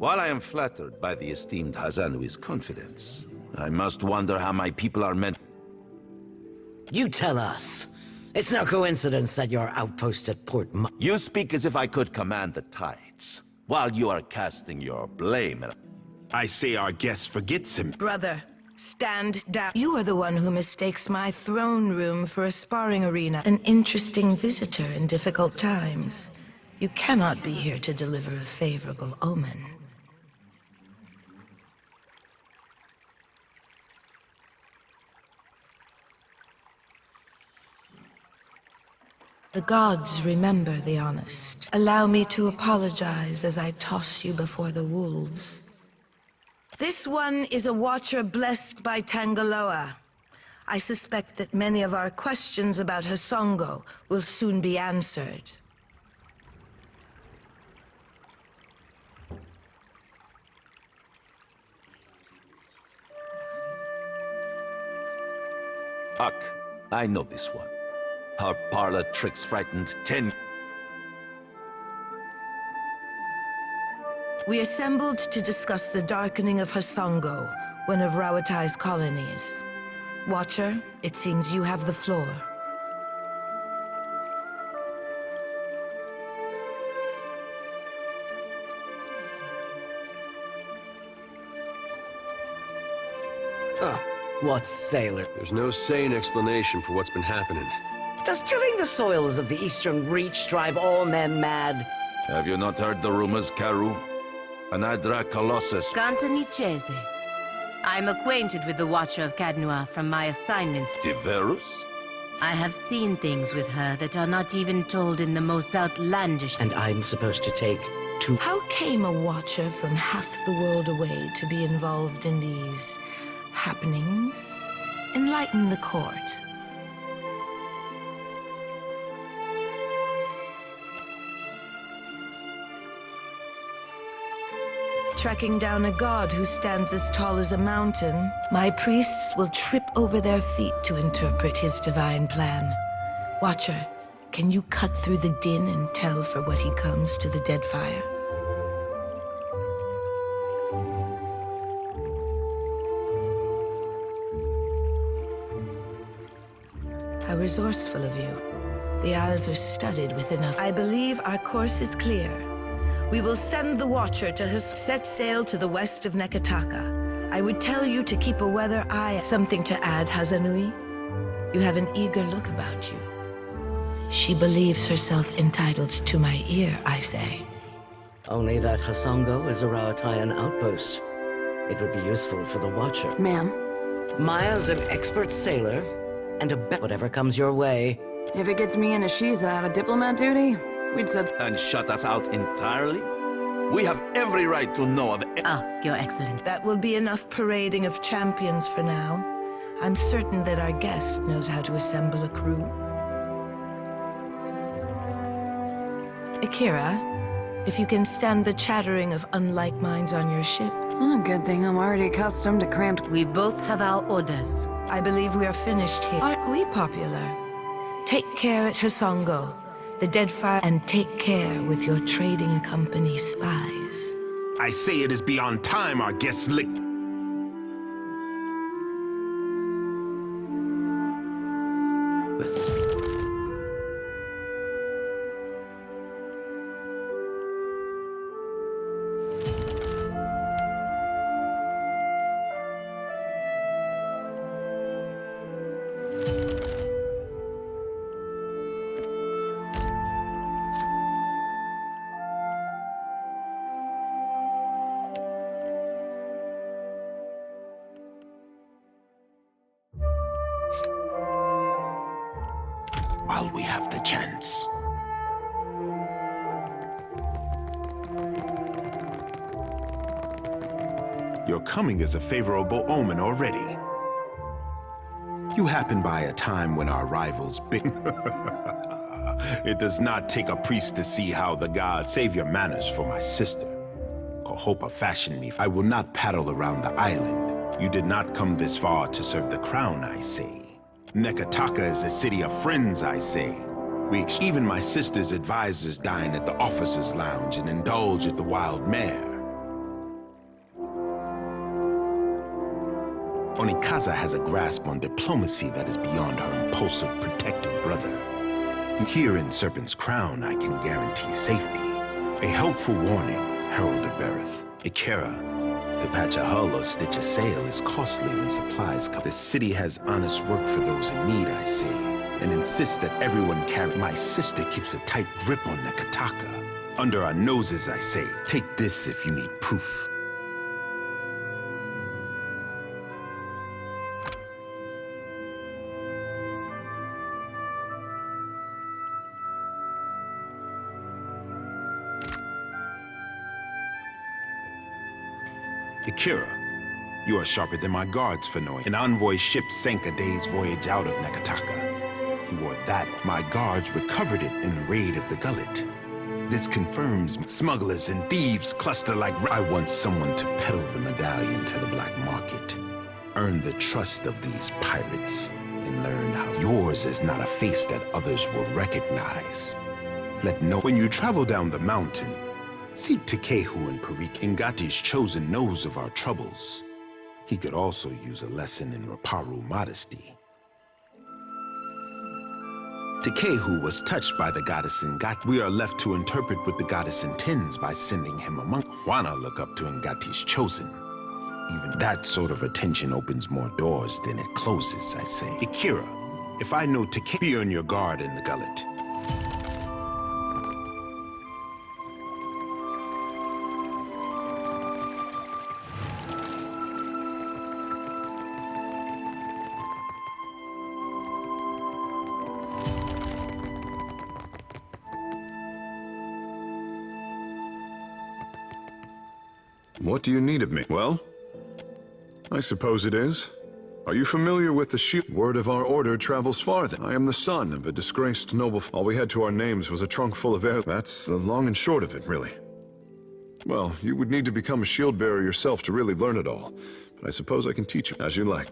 While I am flattered by the esteemed Hazanui's confidence, I must wonder how my people are meant. You tell us. It's no coincidence that your outpost at Port You speak as if I could command the tides, while you are casting your blame. I say our guest forgets him. Brother, stand down. You are the one who mistakes my throne room for a sparring arena. An interesting visitor in difficult times. You cannot be here to deliver a favorable omen. The gods remember the honest. Allow me to apologize as I toss you before the wolves. This one is a watcher blessed by Tangaloa. I suspect that many of our questions about Hasongo will soon be answered. Huck, I know this one. Her parlor tricks frightened 10. We assembled to discuss the darkening of Hasongo, one of Rawatai's colonies. Watcher, it seems you have the floor. What sailor? There's no sane explanation for what's been happening. Does tilling the soils of the Eastern Reach drive all men mad? Have you not heard the rumors, Karu? Anadra Colossus. Cantanichese. I'm acquainted with the Watcher of Cadnua from my assignments. Diverus? I have seen things with her that are not even told in the most outlandish. And I'm supposed to take 2. How came a Watcher from half the world away to be involved in these happenings? Enlighten the court. Tracking down a god who stands as tall as a mountain, my priests will trip over their feet to interpret his divine plan. Watcher, can you cut through the din and tell for what he comes to the Deadfire? How resourceful of you. The Isles are studded with enough. I believe our course is clear. We will send the Watcher to set sail to the west of Nekataka. I would tell you to keep a weather eye. Something to add, Hazanui? You have an eager look about you. She believes herself entitled to my ear, I say. Only that Hasongo is a Rawatayan outpost. It would be useful for the Watcher. Ma'am? Maya's an expert sailor, and a bet whatever comes your way. If it gets me and Ashiza out of diplomat duty, we'd set... And shut us out entirely? We have every right to know of it. Your Excellency. That will be enough parading of champions for now. I'm certain that our guest knows how to assemble a crew. Akira, if you can stand the chattering of unlike minds on your ship. Good thing I'm already accustomed to cramped... We both have our orders. I believe we are finished here. Aren't we popular? Take care at Hasongo, the Deadfire, and take care with your trading company spies. I say it is beyond time our guests licked. Let's speak. While we have the chance. Your coming is a favorable omen already. You happen by a time when our rivals big. It does not take a priest to see how the gods save your manners for my sister. Kohopa fashioned me. I will not paddle around the island. You did not come this far to serve the crown, I say. Nekataka is a city of friends, I say. Even my sister's advisors dine at the officers' lounge and indulge at the wild mare. Onikaza has a grasp on diplomacy that is beyond her impulsive protective brother. Here in Serpent's Crown, I can guarantee safety. A helpful warning, heralded Bereth. Ikera, to patch a hull or stitch a sail is costly when supplies come. The city has honest work for those in need, I say, and insists that everyone carry. My sister keeps a tight grip on Nekataka. Under our noses, I say. Take this if you need proof. Akira, you are sharper than my guards for knowing. An envoy ship sank a day's voyage out of Nekataka. He wore that. My guards recovered it in the raid of the gullet. This confirms smugglers and thieves cluster like... I want someone to peddle the medallion to the black market. Earn the trust of these pirates and learn how yours is not a face that others will recognize. When you travel down the mountain, seek Takehu and Parik. Ngati's chosen knows of our troubles. He could also use a lesson in Raparu modesty. Takehu was touched by the goddess Ngati. We are left to interpret what the goddess intends by sending him among. Juana look up to Ngati's chosen. Even that sort of attention opens more doors than it closes, I say. Akira, if I know Takehu, be on your guard in the gullet. What do you need of me? Well, I suppose it is. Are you familiar with the shield? Word of our order travels farther. I am the son of a disgraced noble. All we had to our names was a trunk full of air. That's the long and short of it, really. Well, you would need to become a shield bearer yourself to really learn it all. But I suppose I can teach you as you like.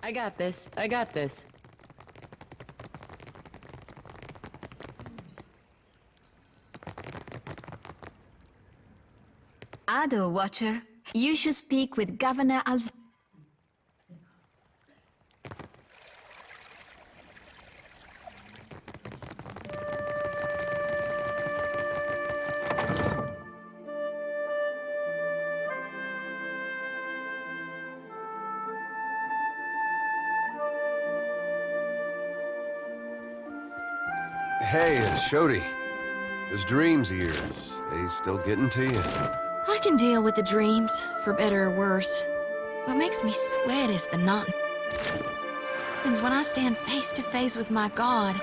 I got this. I got this. Ado, Watcher. You should speak with Governor Alv... Hey, Shodi. Those dreams of yours, they still getting to you? I can deal with the dreams, for better or worse. What makes me sweat is the knot. Happens when I stand face to face with my God,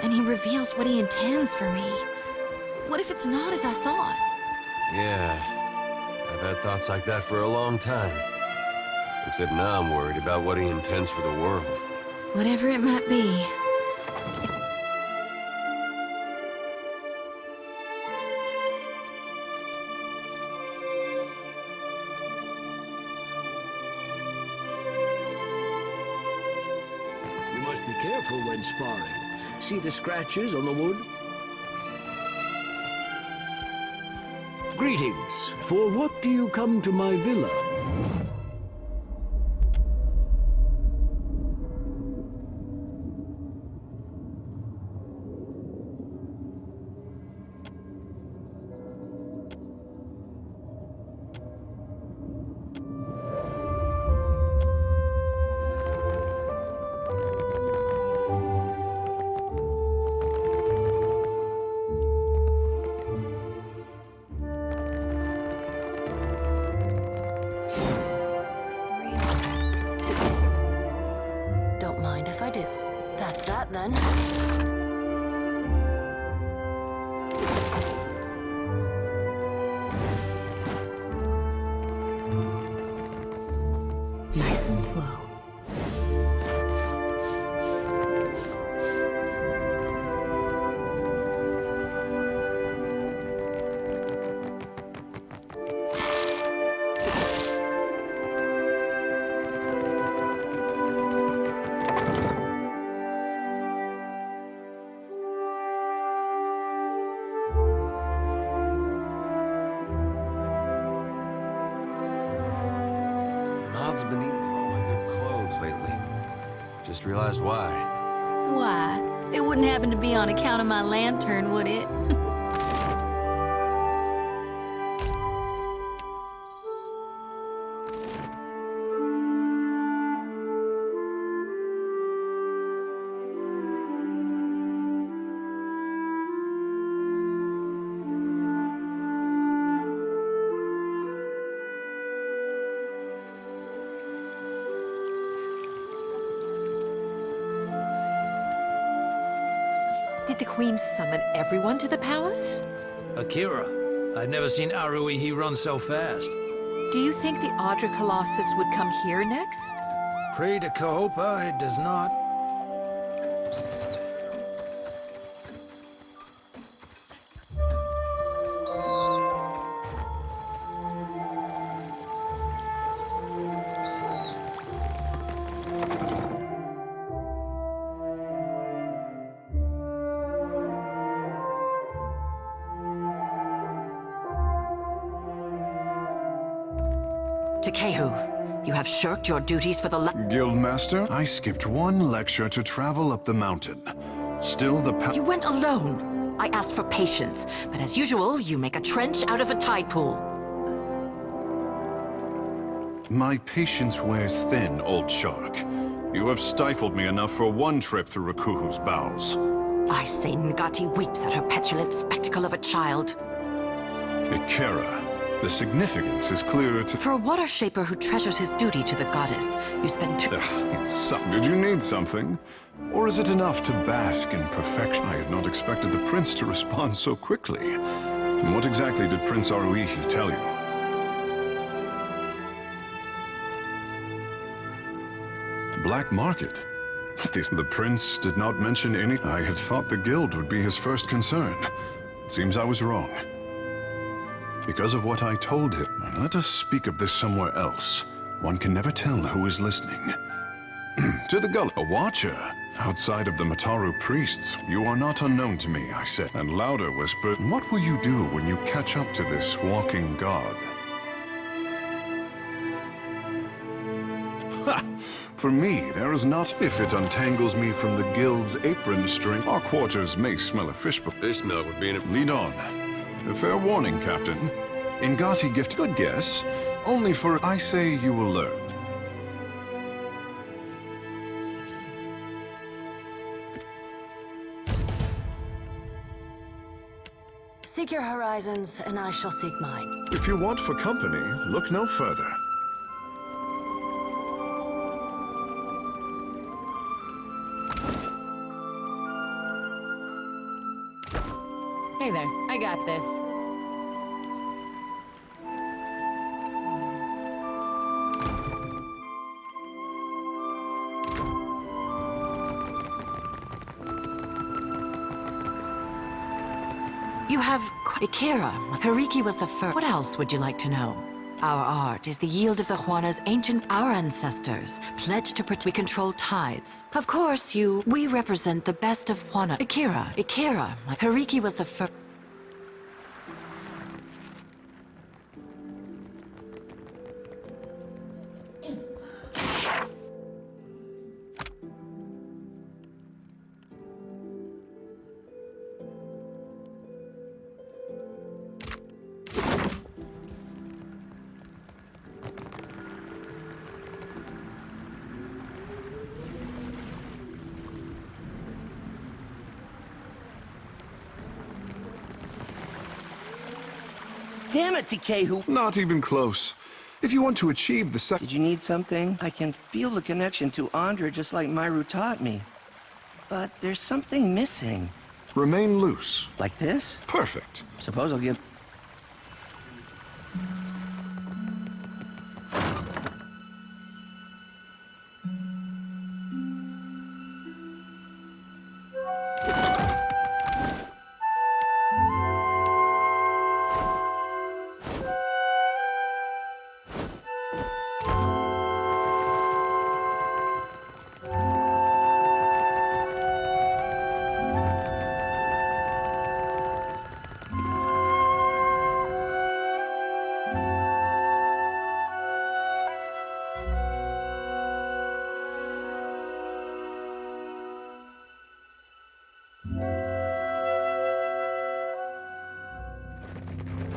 and he reveals what he intends for me. What if it's not as I thought? Yeah, I've had thoughts like that for a long time. Except now I'm worried about what he intends for the world. Whatever it might be. Be careful when sparring. See the scratches on the wood? Greetings. For what do you come to my villa? that then. Nice and slow. Moth's been eating through all my good clothes lately. Just realized why. Why? It wouldn't happen to be on account of my lantern, would it? Did the Queen summon everyone to the palace? Akira, I've never seen Aruihi run so fast. Do you think the Audra Colossus would come here next? Pray to Kahopa, it does not. Takehu, you have shirked your duties for the Guildmaster, I skipped one lecture to travel up the mountain. Still the You went alone. I asked for patience, but as usual, you make a trench out of a tide pool. My patience wears thin, old shark. You have stifled me enough for one trip through Rakuhu's bowels. I say Ngati weeps at her petulant spectacle of a child. Ikera, the significance is clearer to... For a water shaper who treasures his duty to the goddess, you spend Did you need something? Or is it enough to bask in perfection? I had not expected the prince to respond so quickly. And what exactly did Prince Aruihi tell you? Black market? The prince did not mention any... I had thought the guild would be his first concern. It seems I was wrong. Because of what I told him, let us speak of this somewhere else. One can never tell who is listening. To the gully, a watcher. Outside of the Mataru priests, you are not unknown to me, I said, and louder whispered, what will you do when you catch up to this walking god? Ha! For me, there is not. If it untangles me from the guild's apron string, our quarters may smell of fish. Fish smell would be in it. Lead on. A fair warning, Captain. Ngati gift, good guess. Only for I say you will learn. Seek your horizons, and I shall seek mine. If you want for company, look no further. Hey there, I got this. You have Ikera. Hariki was the first. What else would you like to know? Our art is the yield of the Huana's ancient... Our ancestors pledged to protect... We control tides. Of course, we represent the best of Huana. Ikera. Hariki was the first... Damn it, Takehu! Not even close. If you want to achieve the Did you need something? I can feel the connection to Andra just like Myru taught me. But there's something missing. Remain loose. Like this? Perfect. Suppose I'll give...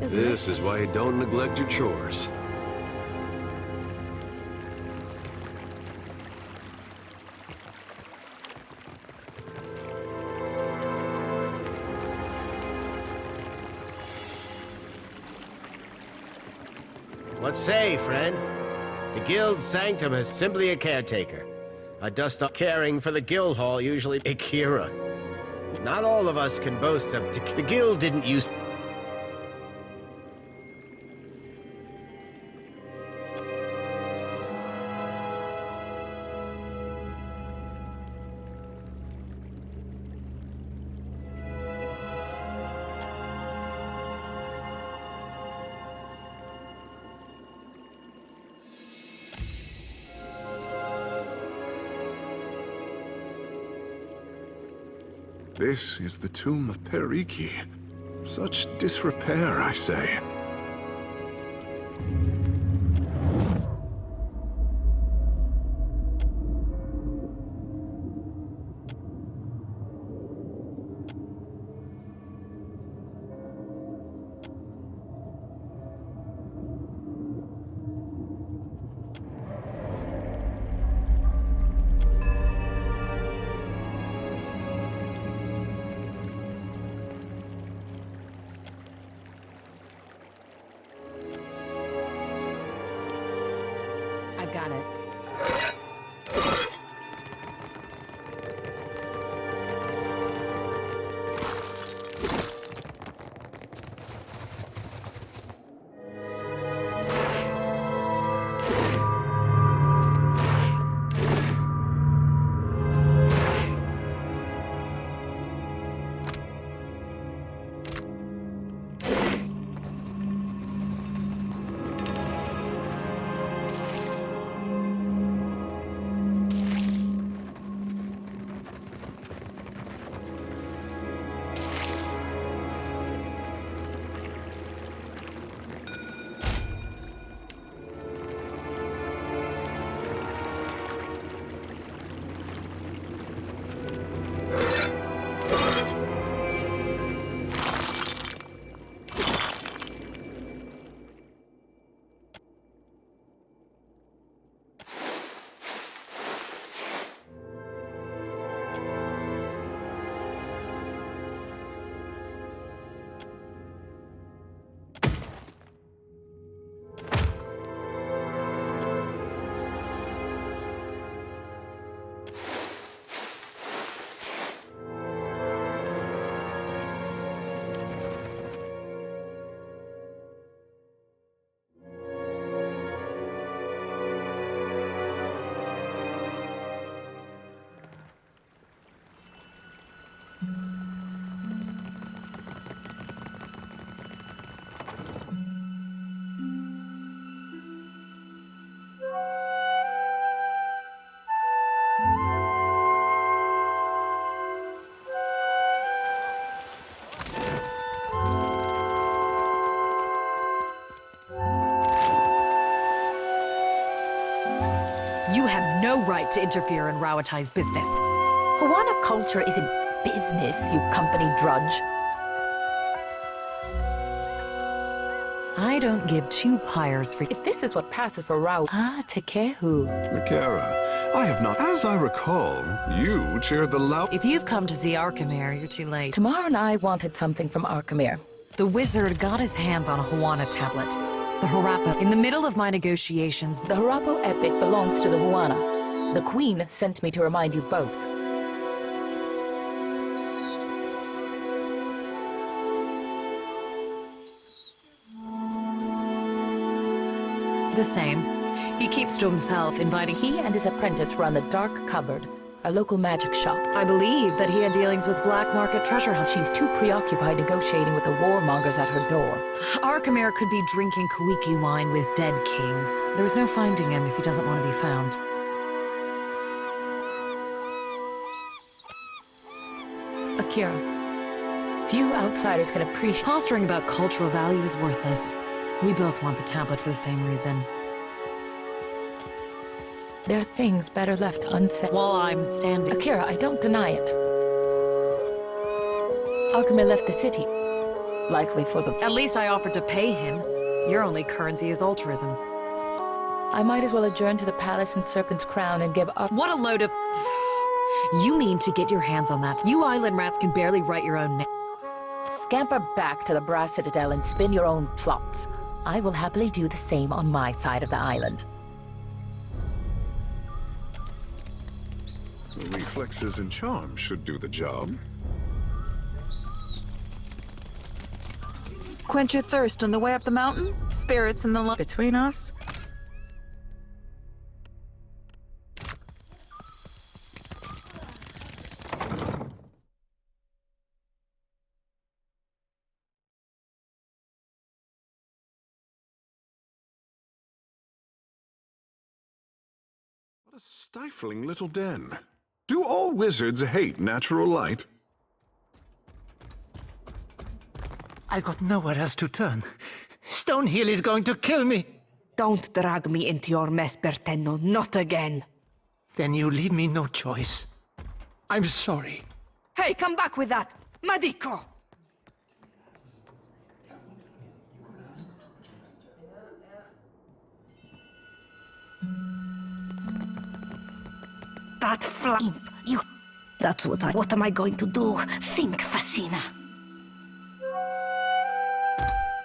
This is why you don't neglect your chores. What say, friend? The guild sanctum is simply a caretaker. A dust up caring for the guild hall usually a Kira. Not all of us can boast of the guild didn't use... This is the tomb of Periki. Such disrepair, I say. Got it. You have no right to interfere in Rawatai's business. Huana culture isn't business, you company drudge. I don't give two pyres for... If this is what passes for Tekehu. Mikara, I have not... As I recall, you chaired the loud... If you've come to see Arkhamir, you're too late. Tamar and I wanted something from Arkhamir. The wizard got his hands on a Huana tablet. The Harappo. In the middle of my negotiations... The Harappo epic belongs to the Huana. The Queen sent me to remind you both. The same. He keeps to himself, inviting... He and his apprentice run the Dark Cupboard, a local magic shop. I believe that he had dealings with black market treasure hunt. She's too preoccupied negotiating with the warmongers at her door. Arkemir could be drinking Kuiki wine with dead kings. There's no finding him if he doesn't want to be found. Akira, few outsiders can appreciate... Posturing about cultural value is worthless. We both want the tablet for the same reason. There are things better left unsaid. While I'm standing... Akira, I don't deny it. Arkemir left the city. Likely for the... At least I offered to pay him. Your only currency is altruism. I might as well adjourn to the palace in Serpent's Crown and give up... What a load of... You mean to get your hands on that? You island rats can barely write your own name. Scamper back to the Brass Citadel and spin your own plots. I will happily do the same on my side of the island. Reflexes and charms should do the job. Quench your thirst on the way up the mountain? Spirits in the between us? What a stifling little den. Do all wizards hate natural light? I got nowhere else to turn. Stonehill is going to kill me. Don't drag me into your mess, Bertenno. Not again. Then you leave me no choice. I'm sorry. Hey, come back with that! Madiko! That imp, you... That's what am I going to do? Think, Fascina.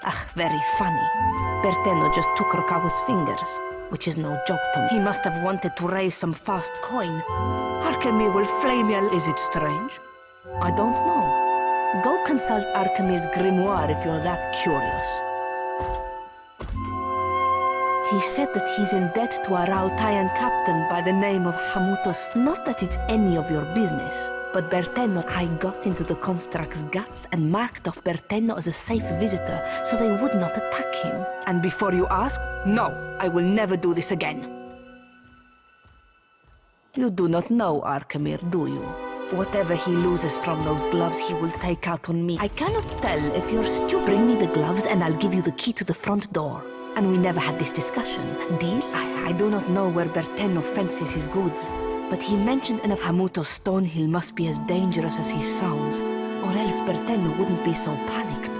Ah, very funny. Bertenno just took Rokawa's fingers, which is no joke to me. He must have wanted to raise some fast coin. Arkemir will flame you. Is it strange? I don't know. Go consult Arkemir's grimoire if you're that curious. He said that he's in debt to a Rautayan captain by the name of Hamutos. Not that it's any of your business, but Bertenno, I got into the construct's guts and marked off Bertenno as a safe visitor so they would not attack him. And before you ask, no, I will never do this again. You do not know Arkemir, do you? Whatever he loses from those gloves, he will take out on me. I cannot tell if you're stupid. Bring me the gloves and I'll give you the key to the front door. And we never had this discussion. Deal? I do not know where Bertenno fences his goods, but he mentioned enough Hamuto Stonehill must be as dangerous as he sounds, or else Bertenno wouldn't be so panicked.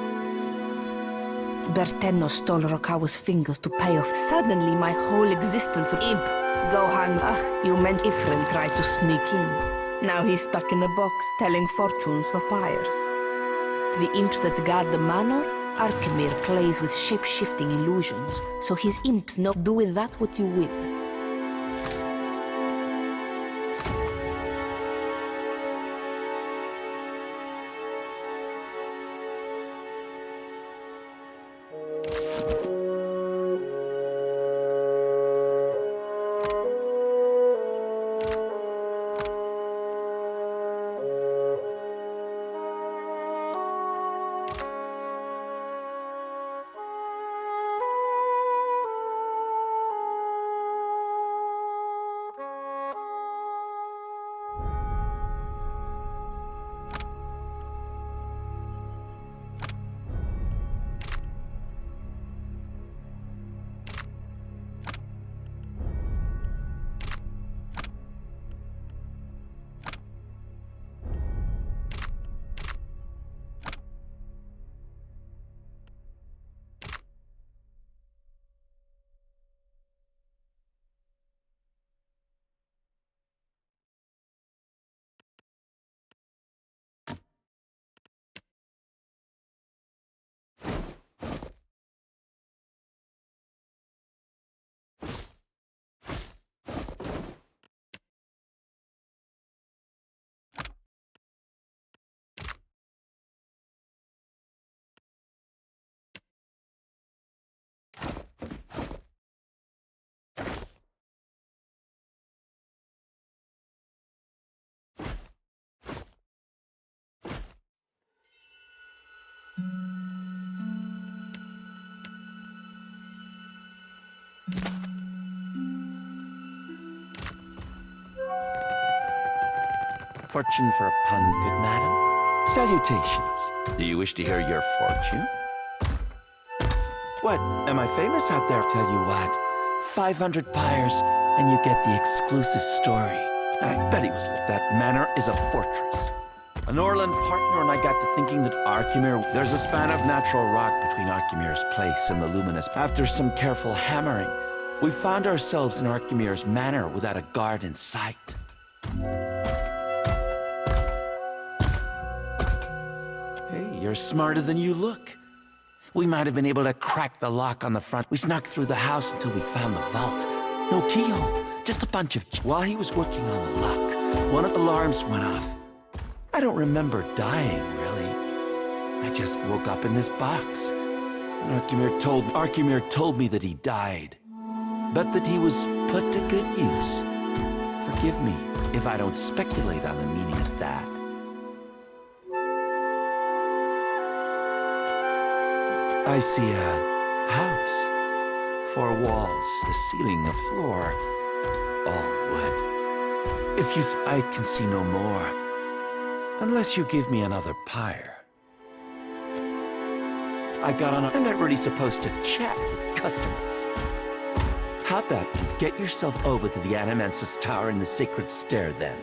Bertenno stole Rokawa's fingers to pay off. Suddenly my whole existence of imp. Go hang. You meant Ifrin tried to sneak in. Now he's stuck in a box telling fortunes for pyres. The imps that guard the manor? Arkemir plays with shape-shifting illusions, so his imps know. Do with that what you will. Fortune for a pun, good madam. Salutations. Do you wish to hear your fortune? What, am I famous out there? Tell you what, 500 pyres, and you get the exclusive story. I bet he was. That manor is a fortress. An Orland partner and I got to thinking that Arkemir... There's a span of natural rock between Arkemir's place and the Luminous. After some careful hammering, we found ourselves in Arkemir's manor without a guard in sight. Hey, you're smarter than you look. We might have been able to crack the lock on the front. We snuck through the house until we found the vault. No keyhole, just a bunch of... While he was working on the lock, one of the alarms went off. I don't remember dying, really. I just woke up in this box. And Arkemir told me that he died, but that he was put to good use. Forgive me if I don't speculate on the meaning of that. I see a house. 4 walls, a ceiling, a floor, all wood. If you... I can see no more. Unless you give me another pyre. I got on I'm not really supposed to chat with customers. How about you get yourself over to the Animansis Tower in the Sacred Stair, then?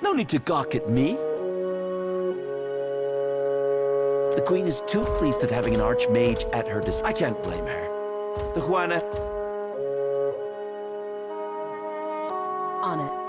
No need to gawk at me. The Queen is too pleased at having an archmage at her I can't blame her. The Juana... On it.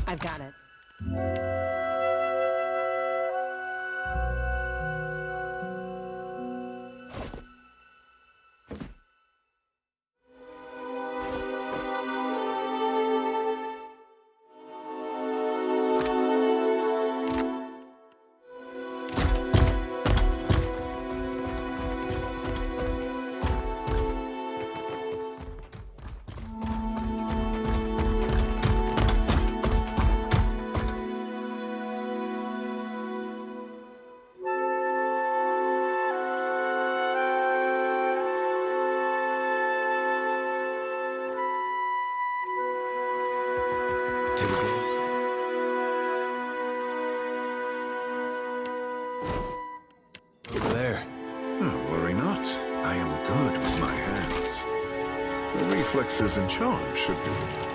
I've got it. Over there. Oh, worry not. I am good with my hands. The reflexes and charm should do it.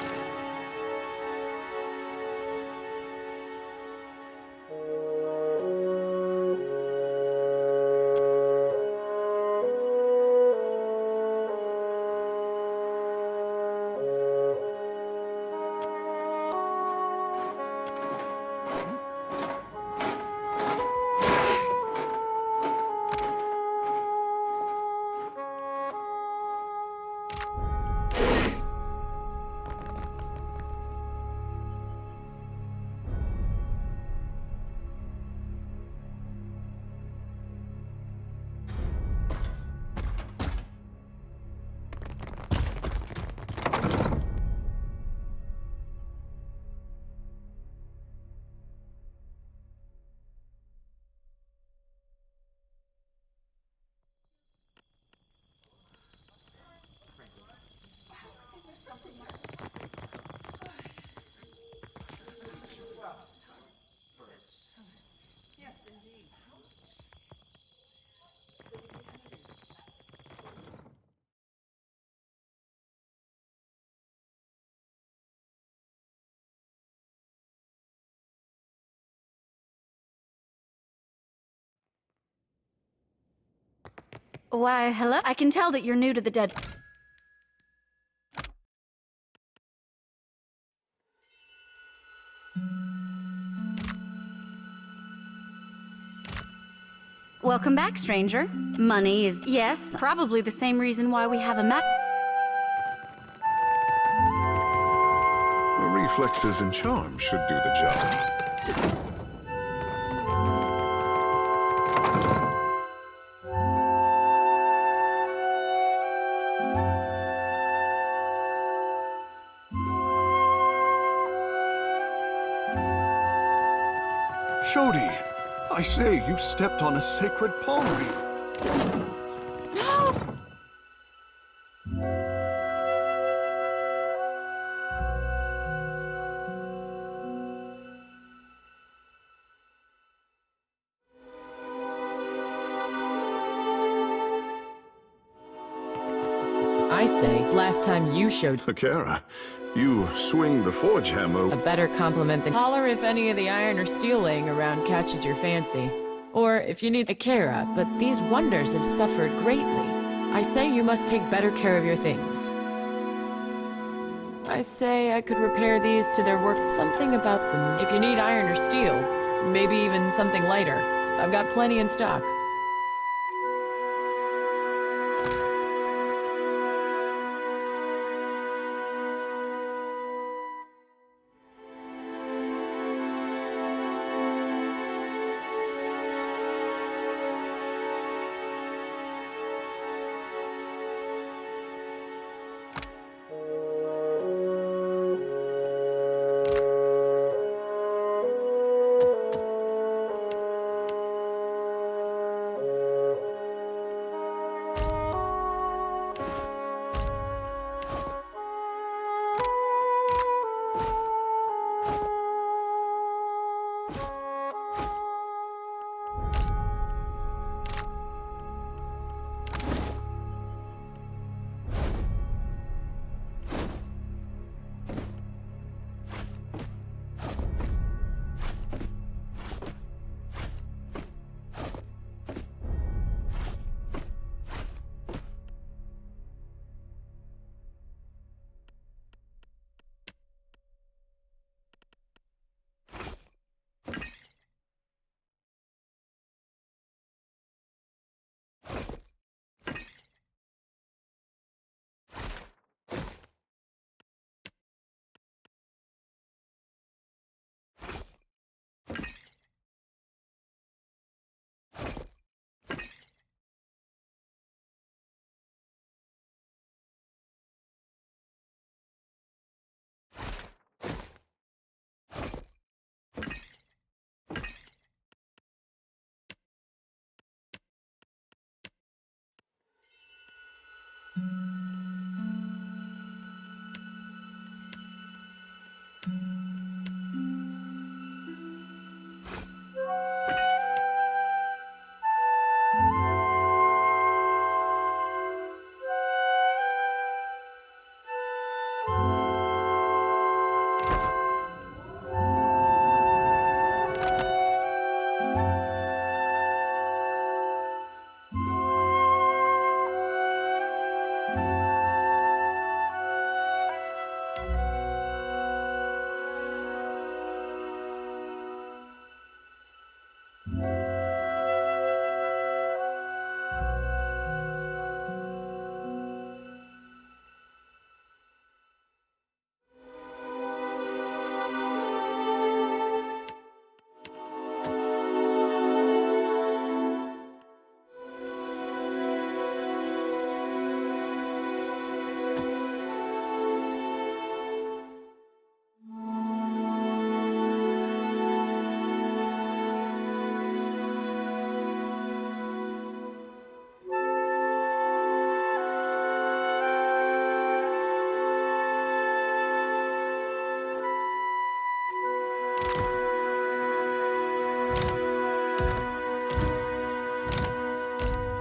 Why, hello? I can tell that you're new to the dead. Welcome back, stranger. Money is, yes, probably the same reason why we have a map. Reflexes and charm should do the job. Shodi, I say, you stepped on a sacred palm reed. I say, last time you showed Akira, you swing the forge hammer. a better compliment than holler if any of the iron or steel laying around catches your fancy. Or if you need Akira, but these wonders have suffered greatly. I say you must take better care of your things. I say I could repair these to their worth. Something about them. If you need iron or steel, maybe even something lighter, I've got plenty in stock.